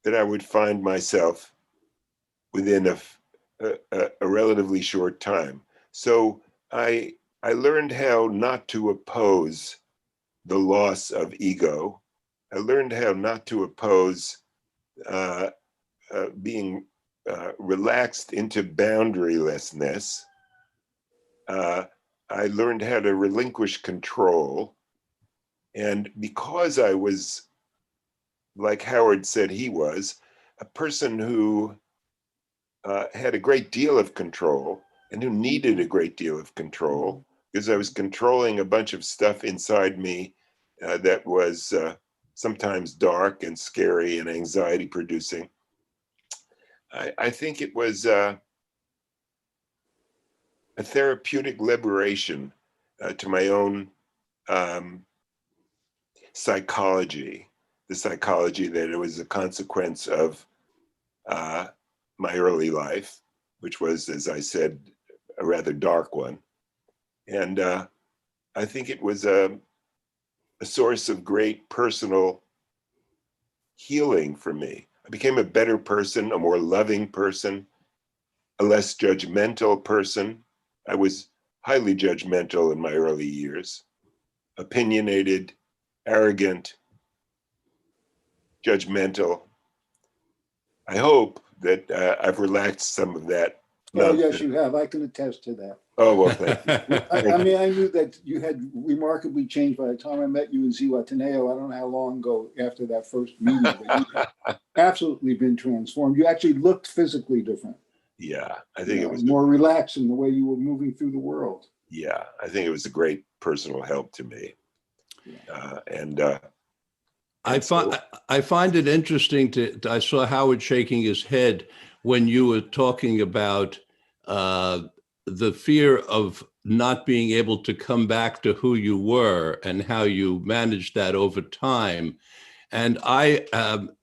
that I would find myself within a relatively short time. So I learned how not to oppose the loss of ego. I learned how not to oppose being relaxed into boundarylessness. I learned how to relinquish control. And because I was, like Howard said he was, a person who had a great deal of control and who needed a great deal of control, because I was controlling a bunch of stuff inside me that was sometimes dark and scary and anxiety producing. I think it was a therapeutic liberation to my own psychology, the psychology that it was a consequence of my early life, which was, as I said, a rather dark one. And I think it was a source of great personal healing for me. I became a better person, a more loving person, a less judgmental person. I was highly judgmental in my early years, opinionated, arrogant, judgmental. I hope that I've relaxed some of that. Oh, yes, you have. I can attest to that. Oh, well, thank you. I mean, I knew that you had remarkably changed by the time I met you in Zihuatanejo. I don't know how long ago after that first meeting, but you have absolutely been transformed. You actually looked physically different. Yeah, I think it was more relaxed in the way you were moving through the world. Yeah, I think it was a great personal help to me. I find it interesting I saw Howard shaking his head when you were talking about the fear of not being able to come back to who you were and how you managed that over time. And I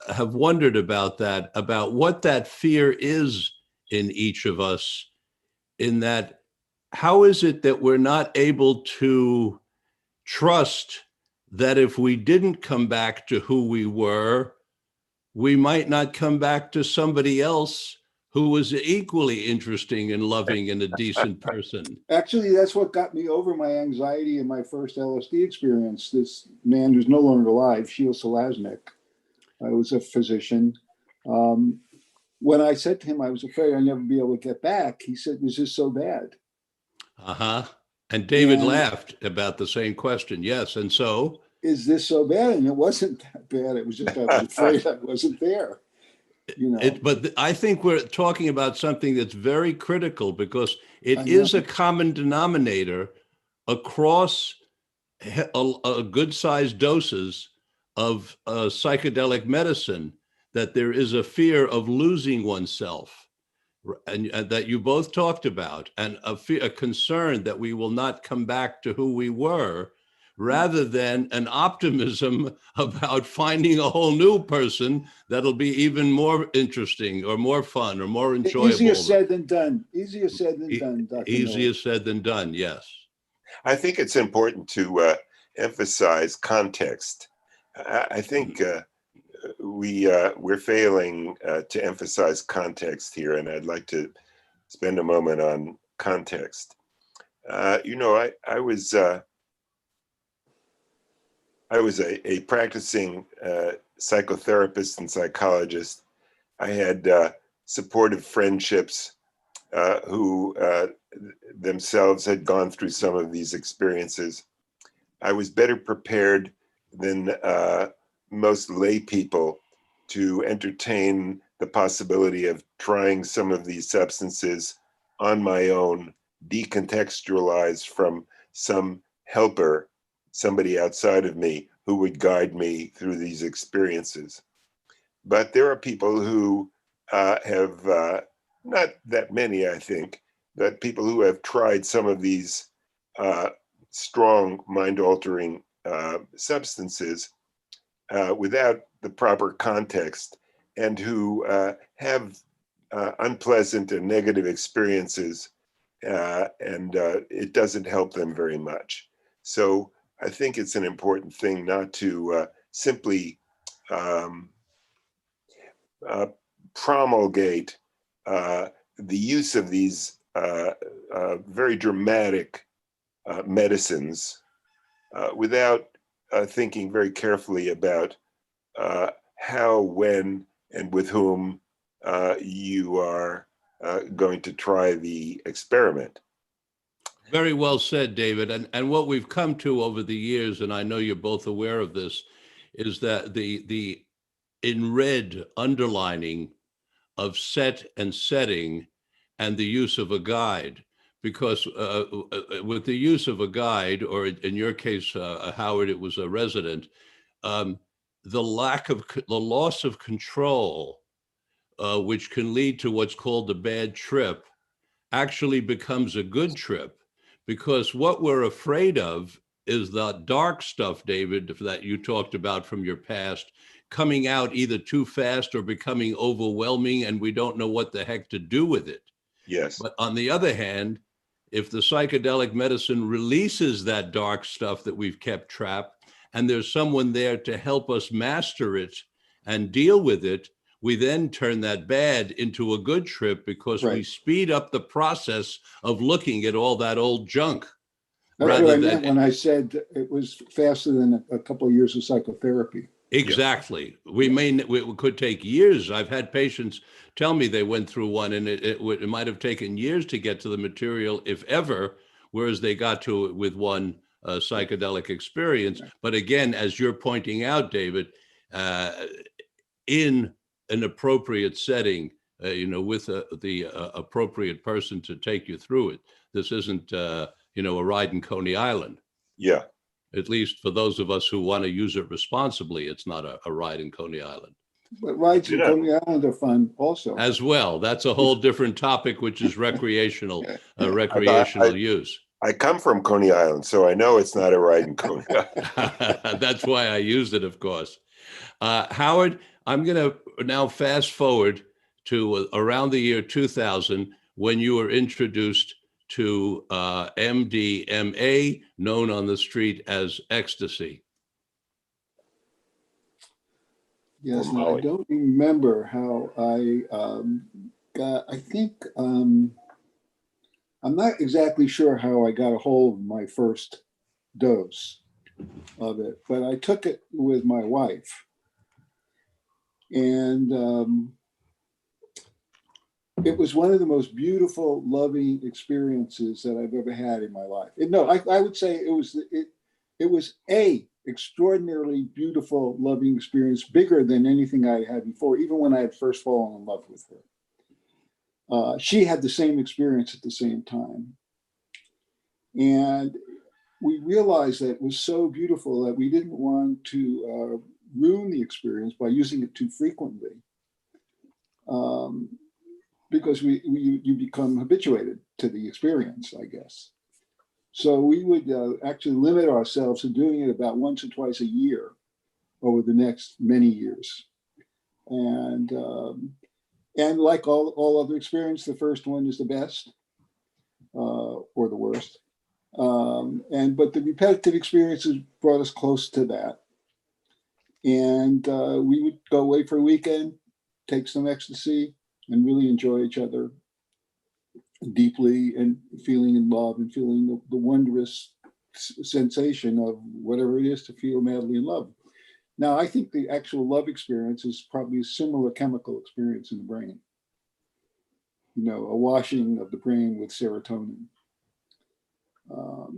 have wondered about that, about what that fear is in each of us, in that how is it that we're not able to trust that if we didn't come back to who we were, we might not come back to somebody else who was equally interesting and loving and a decent person. Actually, that's what got me over my anxiety in my first LSD experience. This man who's no longer alive, Sheil Selaznick, was a physician. When I said to him I was afraid I'd never be able to get back, he said, "Was this so bad?" Uh-huh. And David laughed about the same question. Yes. And so? Is this so bad? And it wasn't that bad. It was just I was afraid I wasn't there. You know. But I think we're talking about something that's very critical, because it is a common denominator across a good-sized doses of psychedelic medicine, that there is a fear of losing oneself, and that you both talked about, and a concern that we will not come back to who we were, rather than an optimism about finding a whole new person that'll be even more interesting or more fun or more enjoyable. Easier said than done. Easier said than done, Dr. Easier said than done, yes. I think it's important to emphasize context. I think we're failing to emphasize context here, and I'd like to spend a moment on context. I was a practicing psychotherapist and psychologist. I had supportive friendships who themselves had gone through some of these experiences. I was better prepared than most lay people to entertain the possibility of trying some of these substances on my own, decontextualized from some helper, somebody outside of me who would guide me through these experiences. But there are people who have, not that many, I think, but people who have tried some of these strong mind-altering substances without the proper context, and who have unpleasant and negative experiences, and it doesn't help them very much. So I think it's an important thing not to simply promulgate the use of these very dramatic medicines without thinking very carefully about how, when, and with whom you are going to try the experiment. Very well said, David. And what we've come to over the years, and I know you're both aware of this, is that the in red underlining of set and setting and the use of a guide. Because with the use of a guide, or in your case, Howard, it was a resident, the loss of control, which can lead to what's called a bad trip, actually becomes a good trip. Because what we're afraid of is the dark stuff, David, that you talked about from your past, coming out either too fast or becoming overwhelming, and we don't know what the heck to do with it. Yes. But on the other hand, if the psychedelic medicine releases that dark stuff that we've kept trapped, and there's someone there to help us master it and deal with it, we then turn that bad into a good trip, because we speed up the process of looking at all that old junk. That's what I meant when I said it was faster than a couple of years of psychotherapy. Exactly. We could take years. I've had patients tell me they went through one, and it might have taken years to get to the material, if ever, whereas they got to it with one psychedelic experience. But again, as you're pointing out, David, in an appropriate setting, with the appropriate person to take you through it. This isn't, a ride in Coney Island. Yeah. At least for those of us who want to use it responsibly, it's not a ride in Coney Island. But rides in Coney Island are fun also. As well. That's a whole different topic, which is recreational use. I come from Coney Island, so I know it's not a ride in Coney Island. That's why I used it, of course. Howard, I'm going to now fast forward to around the year 2000, when you were introduced to MDMA, known on the street as ecstasy? Yes, Or now I Molly. don't remember how I got, I think, I'm not exactly sure how I got a hold of my first dose of it, but I took it with my wife. And it was one of the most beautiful, loving experiences that I've ever had in my life. I would say it was a extraordinarily beautiful, loving experience, bigger than anything I had before, even when I had first fallen in love with her. She had the same experience at the same time. And we realized that it was so beautiful that we didn't want to ruin the experience by using it too frequently. Because you become habituated to the experience, I guess. So we would actually limit ourselves to doing it about once or twice a year over the next many years. And like all other experience, the first one is the best or the worst. But the repetitive experiences brought us close to that. And we would go away for a weekend, take some ecstasy, and really enjoy each other deeply, and feeling in love and feeling the wondrous sensation of whatever it is to feel madly in love. Now, I think the actual love experience is probably a similar chemical experience in the brain. A washing of the brain with serotonin,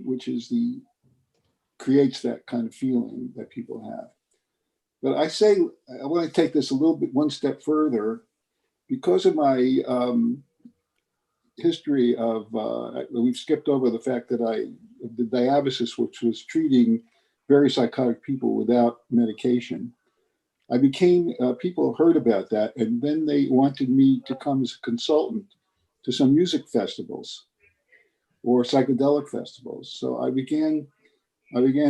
which creates that kind of feeling that people have. But I want to take this a little bit one step further because of my history of, we've skipped over the fact that the diabasis, which was treating very psychotic people without medication. I became, people heard about that, and then they wanted me to come as a consultant to some music festivals or psychedelic festivals. So I began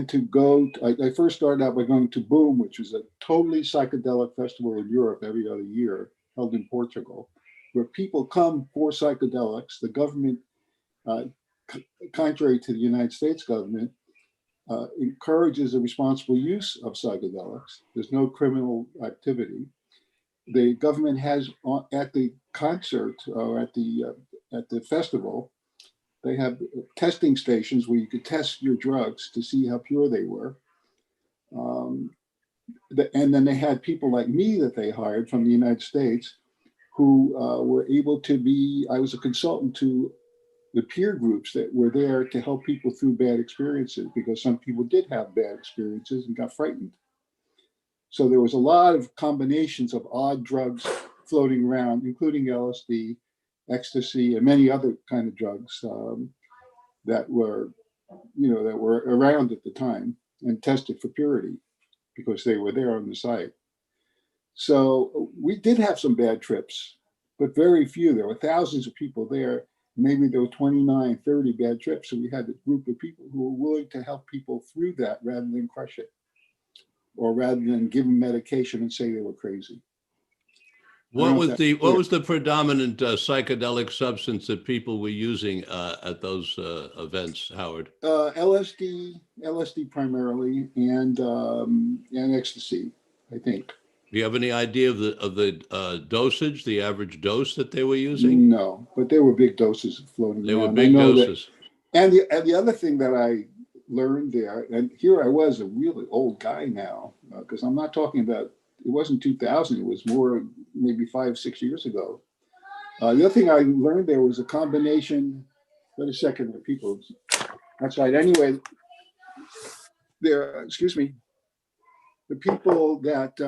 to go, I first started out by going to Boom, which is a totally psychedelic festival in Europe every other year, held in Portugal, where people come for psychedelics. The government, contrary to the United States government, encourages the responsible use of psychedelics. There's no criminal activity. The government has at the concert or at the festival, they have testing stations where you could test your drugs to see how pure they were. And then they had people like me that they hired from the United States who were able to I was a consultant to the peer groups that were there to help people through bad experiences, because some people did have bad experiences and got frightened. So there was a lot of combinations of odd drugs floating around, including LSD, ecstasy, and many other kind of drugs that were around at the time and tested for purity because they were there on the site. So we did have some bad trips, but very few. There were thousands of people there. Maybe there were 29, 30 bad trips. So we had a group of people who were willing to help people through that rather than crush it, or rather than give them medication and say they were crazy. What was the predominant psychedelic substance that people were using at those events, Howard? LSD primarily, and ecstasy, I think. Do you have any idea of the dosage, the average dose that they were using? No, but there were big doses floating around. They were big doses. And the other thing that I learned there, and here I was a really old guy now, because I'm not talking about, it wasn't 2000, it was more maybe 5-6 years ago. The other thing I learned there was a combination, wait a second, the people outside. Anyway, the people that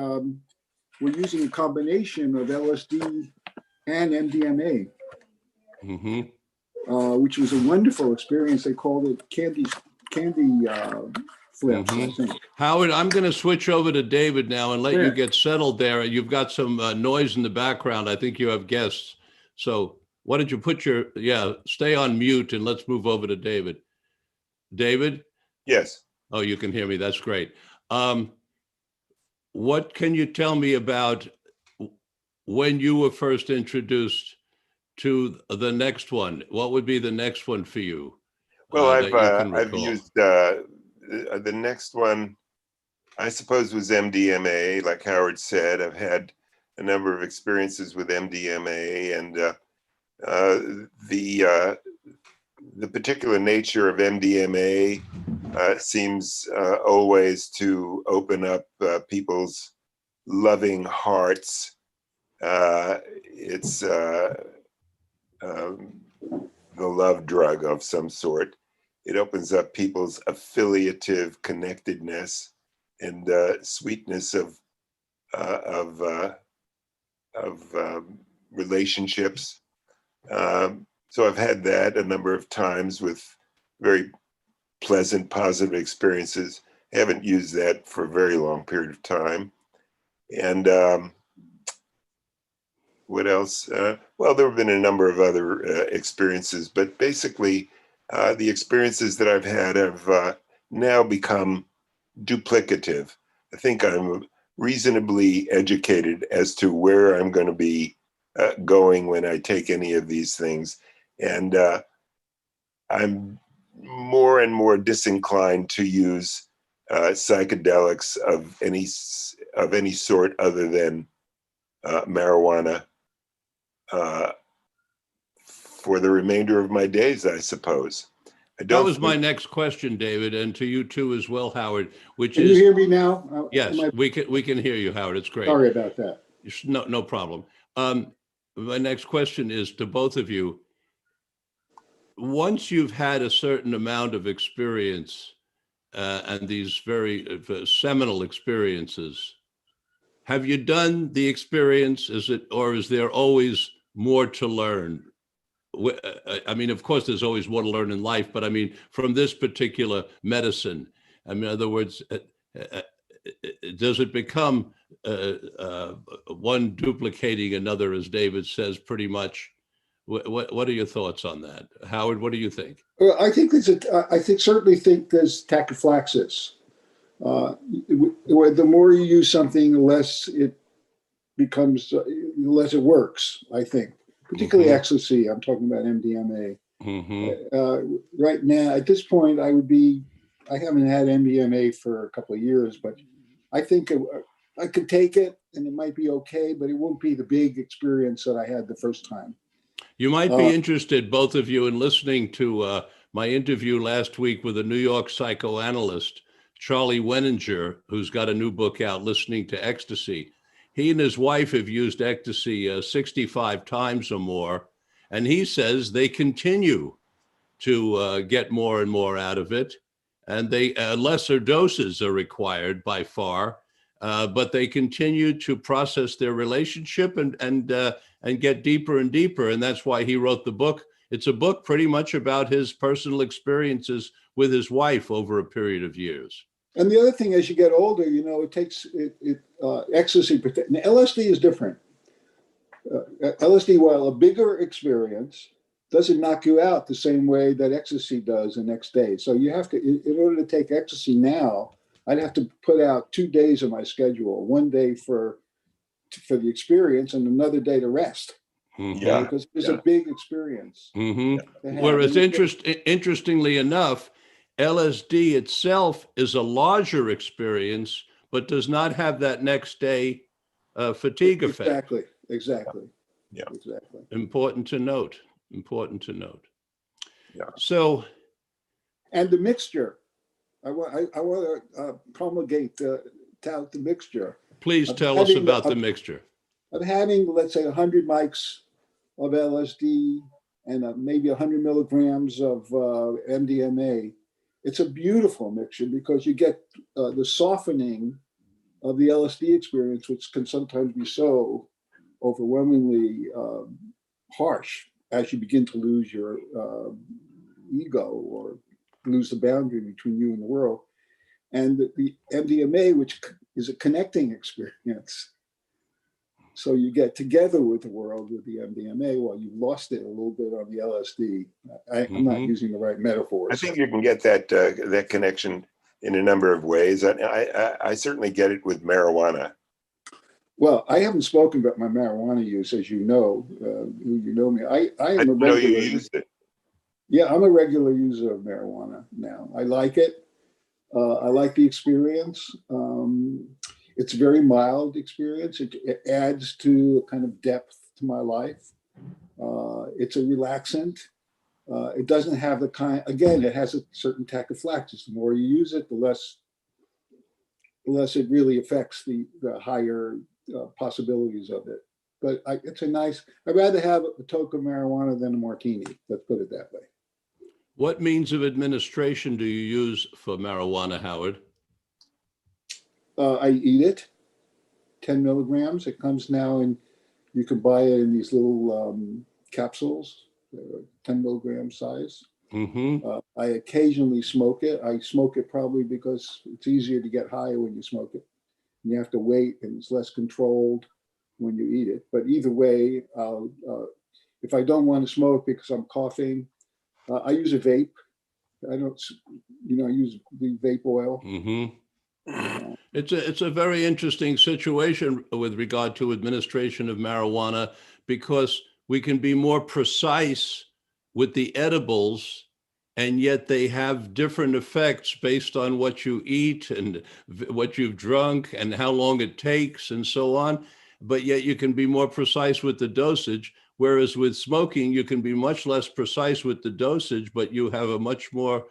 were using a combination of LSD and MDMA, which was a wonderful experience. They called it candy flips, I think. Howard, I'm going to switch over to David now and let you get settled there. You've got some noise in the background. I think you have guests. So why don't you stay on mute and let's move over to David. David? Yes. Oh, you can hear me. That's great. What can you tell me about when you were first introduced to the next one. What would be the next one for you? Well, that you can I've recall? used the next one, I suppose, was MDMA. Like Howard said, I've had a number of experiences with MDMA, and the particular nature of MDMA seems always to open up people's loving hearts. It's the love drug of some sort. It opens up people's affiliative connectedness and sweetness of relationships. So I've had that a number of times with very pleasant, positive experiences. I haven't used that for a very long period of time. And what else? Well, there have been a number of other experiences, but basically the experiences that I've had have now become duplicative. I think I'm reasonably educated as to where I'm going to be going when I take any of these things. And I'm more and more disinclined to use psychedelics of any sort other than marijuana for the remainder of my days, I suppose. That was my next question, David, and to you too as well, Howard. Can you hear me now? Yes, we can hear you, Howard. It's great. Sorry about that. No problem. My next question is to both of you. Once you've had a certain amount of experience and these very seminal experiences, have you done the experience? Or is there always more to learn? I mean, of course, there's always more to learn in life, but I mean, from this particular medicine, I mean, in other words, does it become one duplicating another, as David says, pretty much? What are your thoughts on that? Howard, what do you think? Well, I certainly think there's tachyphylaxis. The more you use something, the less it becomes, the less it works, I think. Particularly ecstasy, I'm talking about MDMA. Right now, at this point, I haven't had MDMA for a couple of years, but I think I could take it and it might be okay, but it won't be the big experience that I had the first time. You might be interested, both of you, in listening to my interview last week with a New York psychoanalyst, Charley Wininger, who's got a new book out, Listening to Ecstasy. He and his wife have used ecstasy 65 times or more, and he says they continue to get more and more out of it, and lesser doses are required by far, but they continue to process their relationship and get deeper and deeper, and that's why he wrote the book. It's a book pretty much about his personal experiences with his wife over a period of years. And the other thing, as you get older, it takes ecstasy. And LSD is different. LSD, while a bigger experience, doesn't knock you out the same way that ecstasy does the next day. So you have to, in order to take ecstasy now, I'd have to put out 2 days of my schedule, 1 day for the experience and another day to rest. Yeah, because it's a big experience. Whereas interestingly enough, LSD itself is a larger experience, but does not have that next day fatigue effect. Exactly. Yeah. Exactly. Important to note. Yeah. So. And the mixture. I want to promulgate tout the mixture. Please tell us about the mixture. Of having, let's say, 100 mics of LSD and maybe 100 milligrams of MDMA. It's a beautiful mixture because you get the softening of the LSD experience, which can sometimes be so overwhelmingly harsh as you begin to lose your ego or lose the boundary between you and the world. And the MDMA, which is a connecting experience. So you get together with the world with the MDMA while you lost it a little bit on the LSD. I'm not using the right metaphors. I think you can get that connection in a number of ways. I certainly get it with marijuana. Well, I haven't spoken about my marijuana use, as you know, you know me. I I am a didn't know you regular. used it. Yeah, I'm a regular user of marijuana now. I like it. I like the experience. It's a very mild experience. It adds to a kind of depth to my life. It's a relaxant. It doesn't have the kind, again, it has a certain tachyphylaxis. The more you use it, the less it really affects the higher possibilities of it. But it's a nice, I'd rather have a toke of marijuana than a martini. Let's put it that way. What means of administration do you use for marijuana, Howard? I eat it, 10 milligrams. It comes now in, you can buy it in these little capsules, 10 milligram size. Mm-hmm. I occasionally smoke it. I smoke it probably because it's easier to get high when you smoke it. You have to wait, and it's less controlled when you eat it. But either way, if I don't want to smoke because I'm coughing, I use a vape. I don't, I use the vape oil. Mm-hmm. It's a very interesting situation with regard to administration of marijuana, because we can be more precise with the edibles, and yet they have different effects based on what you eat and what you've drunk and how long it takes and so on. But yet you can be more precise with the dosage, whereas with smoking, you can be much less precise with the dosage, but you have a much more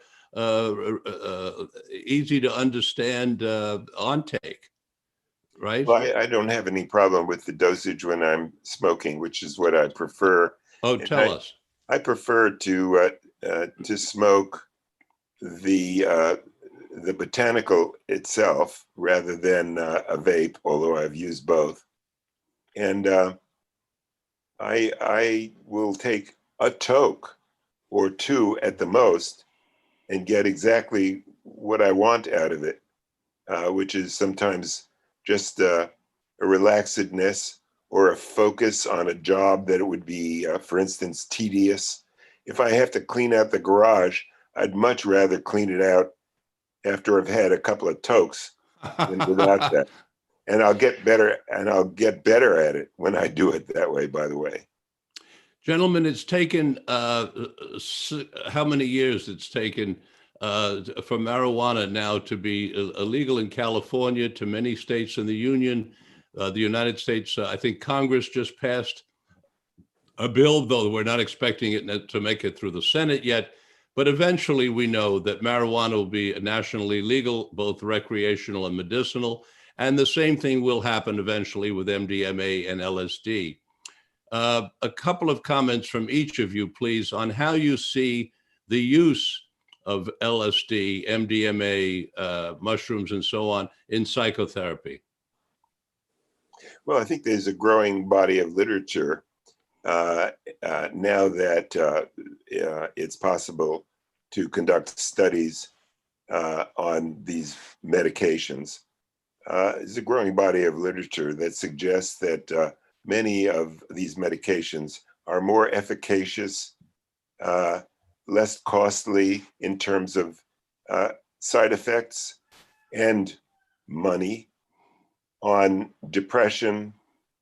easy to understand on-take, right? Well, I don't have any problem with the dosage when I'm smoking, which is what I prefer. Oh, And tell us. I prefer to smoke the botanical itself rather than a vape, although I've used both. And I will take a toke or two at the most and get exactly what I want out of it, which is sometimes just a relaxedness or a focus on a job that it would be, for instance, tedious. If I have to clean out the garage, I'd much rather clean it out after I've had a couple of tokes than without that. And I'll get better at it when I do it that way, by the way. Gentlemen, it's taken how many years it's taken for marijuana now to be illegal in California, to many states in the Union. The United States, I think Congress just passed a bill, though we're not expecting it to make it through the Senate yet. But eventually we know that marijuana will be nationally legal, both recreational and medicinal. And the same thing will happen eventually with MDMA and LSD. A couple of comments from each of you, please, on how you see the use of LSD, MDMA, mushrooms, and so on in psychotherapy. Well, I think there's a growing body of literature now that it's possible to conduct studies on these medications. There's a growing body of literature that suggests that many of these medications are more efficacious, less costly in terms of side effects and money on depression,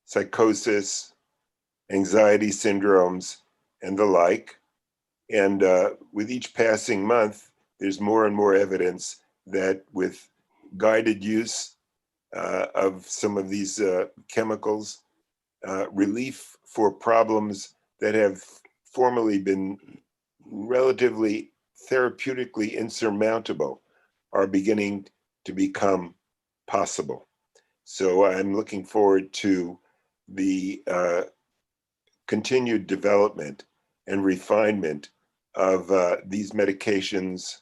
psychosis, anxiety syndromes, and the like. And with each passing month, there's more and more evidence that with guided use of some of these chemicals, relief for problems that have formerly been relatively therapeutically insurmountable are beginning to become possible. So I'm looking forward to the continued development and refinement of these medications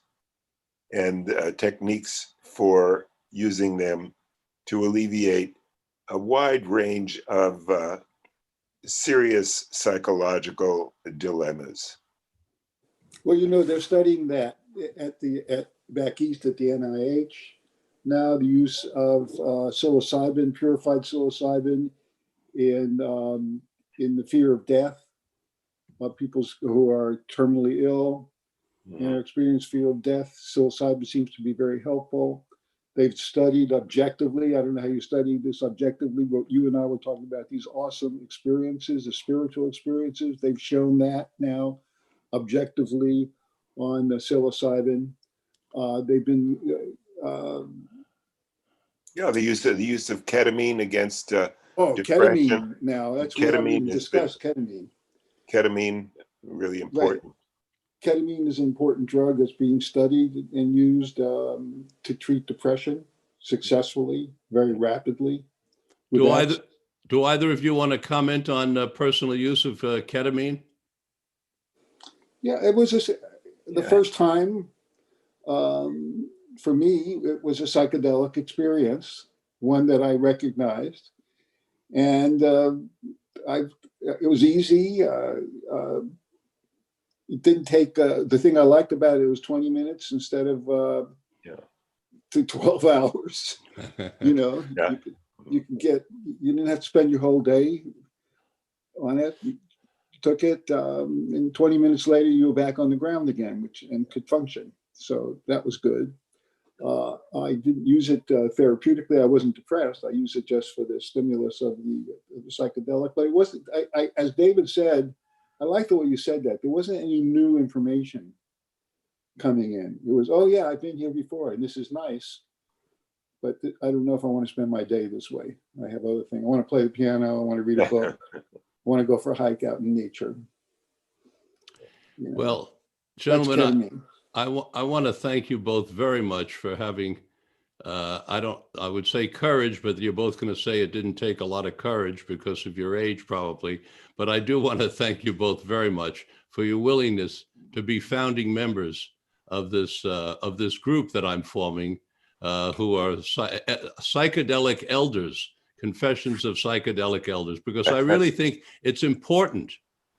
and techniques for using them to alleviate a wide range of serious psychological dilemmas. Well, they're studying that at back east at the NIH. Now the use of psilocybin, purified psilocybin, in the fear of death, people who are terminally ill and experience fear of death. Psilocybin seems to be very helpful. They've studied objectively. I don't know how you study this objectively, but you and I were talking about these awesome experiences, the spiritual experiences. They've shown that now objectively on the psilocybin. They've been Yeah, the use of ketamine against depression. ketamine now. That's we haven't even discussed ketamine. Ketamine, really important. Right. Ketamine is an important drug that's being studied and used to treat depression successfully, very rapidly. Do either of you want to comment on personal use of ketamine? Yeah, it was the first time for me. It was a psychedelic experience, one that I recognized, and it was easy. It didn't take, the thing I liked about it was 20 minutes instead of 12 hours. You know, you didn't have to spend your whole day on it. You took it, and 20 minutes later, you were back on the ground again, and could function. So that was good. I didn't use it therapeutically. I wasn't depressed. I used it just for the stimulus of the psychedelic. But it wasn't, as David said, I like the way you said that. There wasn't any new information coming in. It was, oh yeah, I've been here before and this is nice, but I don't know if I want to spend my day this way. I have other things. I want to play the piano. I want to read a book. I want to go for a hike out in nature. You know, well, gentlemen, I want to thank you both very much for having, I would say courage, but you're both going to say it didn't take a lot of courage because of your age probably. But I do want to thank you both very much for your willingness to be founding members of this group that I'm forming, who are Psychedelic Elders, Confessions of Psychedelic Elders, because I really think it's important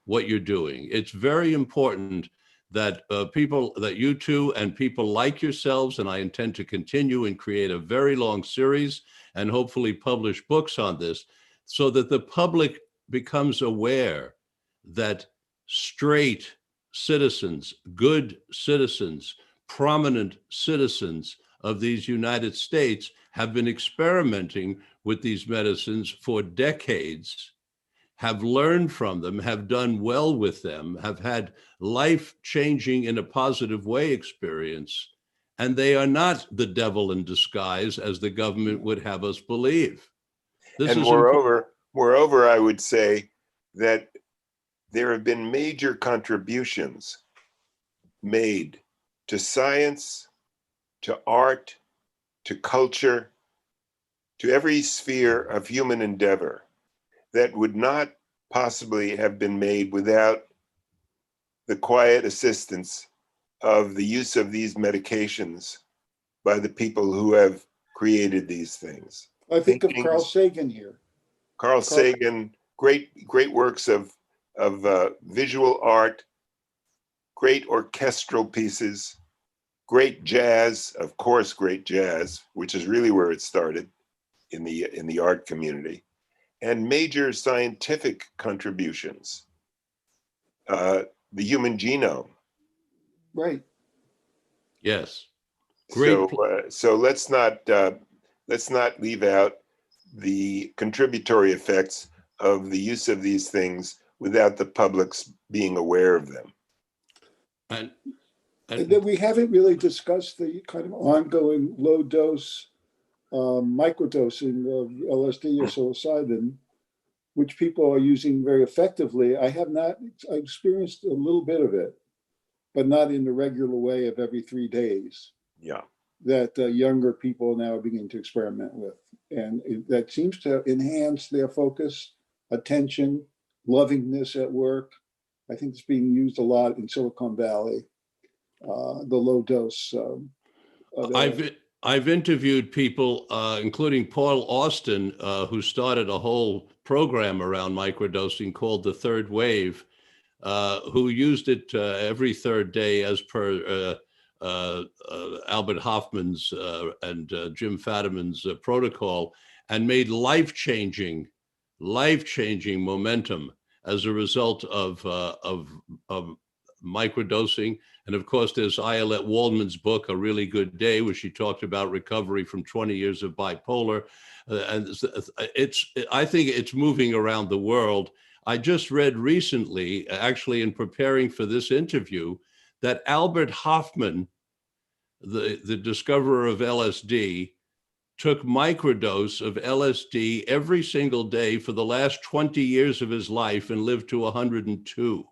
what you're doing. It's very important that that you two and people like yourselves, and I intend to continue and create a very long series and hopefully publish books on this, so that the public becomes aware that straight citizens, good citizens, prominent citizens of these United States have been experimenting with these medicines for decades, have learned from them, have done well with them, have had life-changing in a positive way experience, and they are not the devil in disguise as the government would have us believe. And moreover, I would say that there have been major contributions made to science, to art, to culture, to every sphere of human endeavor that would not possibly have been made without the quiet assistance of the use of these medications by the people who have created these things. I think of Carl Sagan here. Carl Sagan, great works of visual art, great orchestral pieces, great jazz, of course, great jazz, which is really where it started in the art community, and major scientific contributions. The human genome. Right. Yes. Great. So let's not leave out the contributory effects of the use of these things without the public's being aware of them. And then we haven't really discussed the kind of ongoing low dose microdosing of LSD or psilocybin, which people are using very effectively. I experienced a little bit of it, but not in the regular way of every 3 days. Yeah. That younger people now are beginning to experiment with. And that seems to enhance their focus, attention, lovingness at work. I think it's being used a lot in Silicon Valley, the low dose. I've interviewed people, including Paul Austin, who started a whole program around microdosing called The Third Wave, who used it every third day as per Albert Hoffman's and Jim Fadiman's protocol, and made life-changing momentum as a result of microdosing. And of course, there's Ayelet Waldman's book, A Really Good Day, where she talked about recovery from 20 years of bipolar. I think it's moving around the world. I just read recently, actually in preparing for this interview, that Albert Hofmann, the discoverer of LSD, took microdose of LSD every single day for the last 20 years of his life and lived to 102.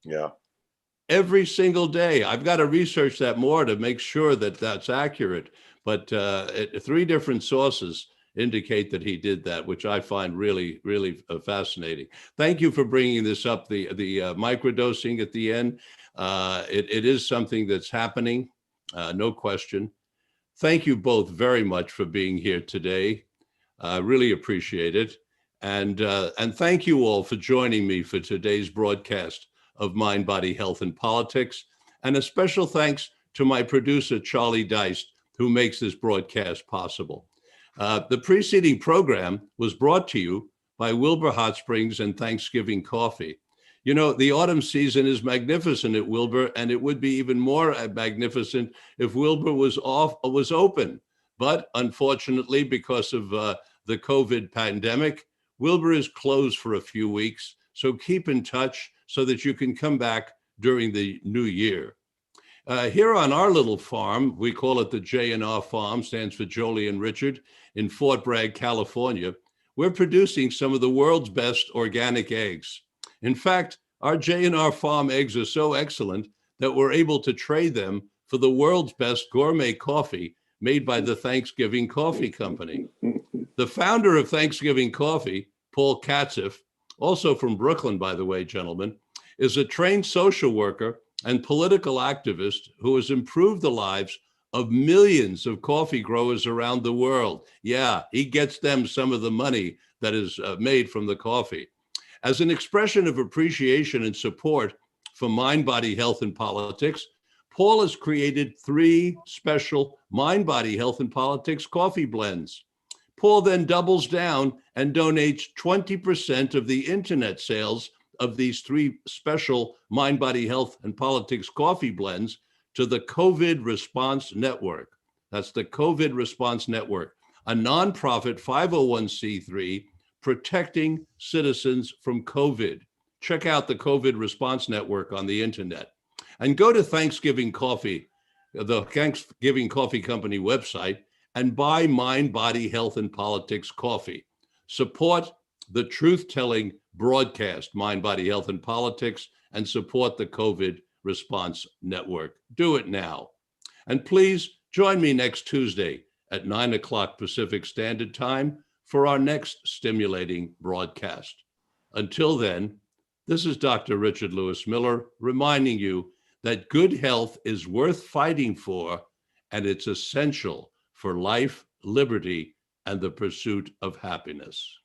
Yeah. Every single day. I've got to research that more to make sure that that's accurate. But 3 different sources indicate that he did that, which I find really, really fascinating. Thank you for bringing this up, the microdosing at the end. It is something that's happening, no question. Thank you both very much for being here today. I really appreciate it. And thank you all for joining me for today's broadcast of Mind, Body, Health, and Politics. And a special thanks to my producer, Charlie Deist, who makes this broadcast possible. The preceding program was brought to you by Wilbur Hot Springs and Thanksgiving Coffee. You know, the autumn season is magnificent at Wilbur, and it would be even more magnificent if Wilbur was open. But unfortunately, because of the COVID pandemic, Wilbur is closed for a few weeks. So keep in touch so that you can come back during the new year. Here on our little farm, we call it the J&R Farm, stands for Jolie and Richard, in Fort Bragg, California, we're producing some of the world's best organic eggs. In fact, our J&R Farm eggs are so excellent that we're able to trade them for the world's best gourmet coffee made by the Thanksgiving Coffee Company. The founder of Thanksgiving Coffee, Paul Katzeff, also from Brooklyn, by the way, gentlemen, is a trained social worker and political activist who has improved the lives of millions of coffee growers around the world. Yeah, he gets them some of the money that is made from the coffee. As an expression of appreciation and support for Mind, Body, Health, and Politics, Paul has created 3 special Mind, Body, Health, and Politics coffee blends. Paul then doubles down and donates 20% of the internet sales of these 3 special Mind, Body, Health, and Politics coffee blends to the COVID Response Network. That's the COVID Response Network, a nonprofit 501c3 protecting citizens from COVID. Check out the COVID Response Network on the internet. And go to Thanksgiving Coffee, the Thanksgiving Coffee Company website, and buy Mind, Body, Health, and Politics coffee. Support the truth-telling broadcast, Mind, Body, Health, and Politics, and support the COVID Response Network. Do it now. And please join me next Tuesday at 9 o'clock Pacific Standard Time for our next stimulating broadcast. Until then, this is Dr. Richard Lewis Miller reminding you that good health is worth fighting for, and it's essential for life, liberty, and the pursuit of happiness.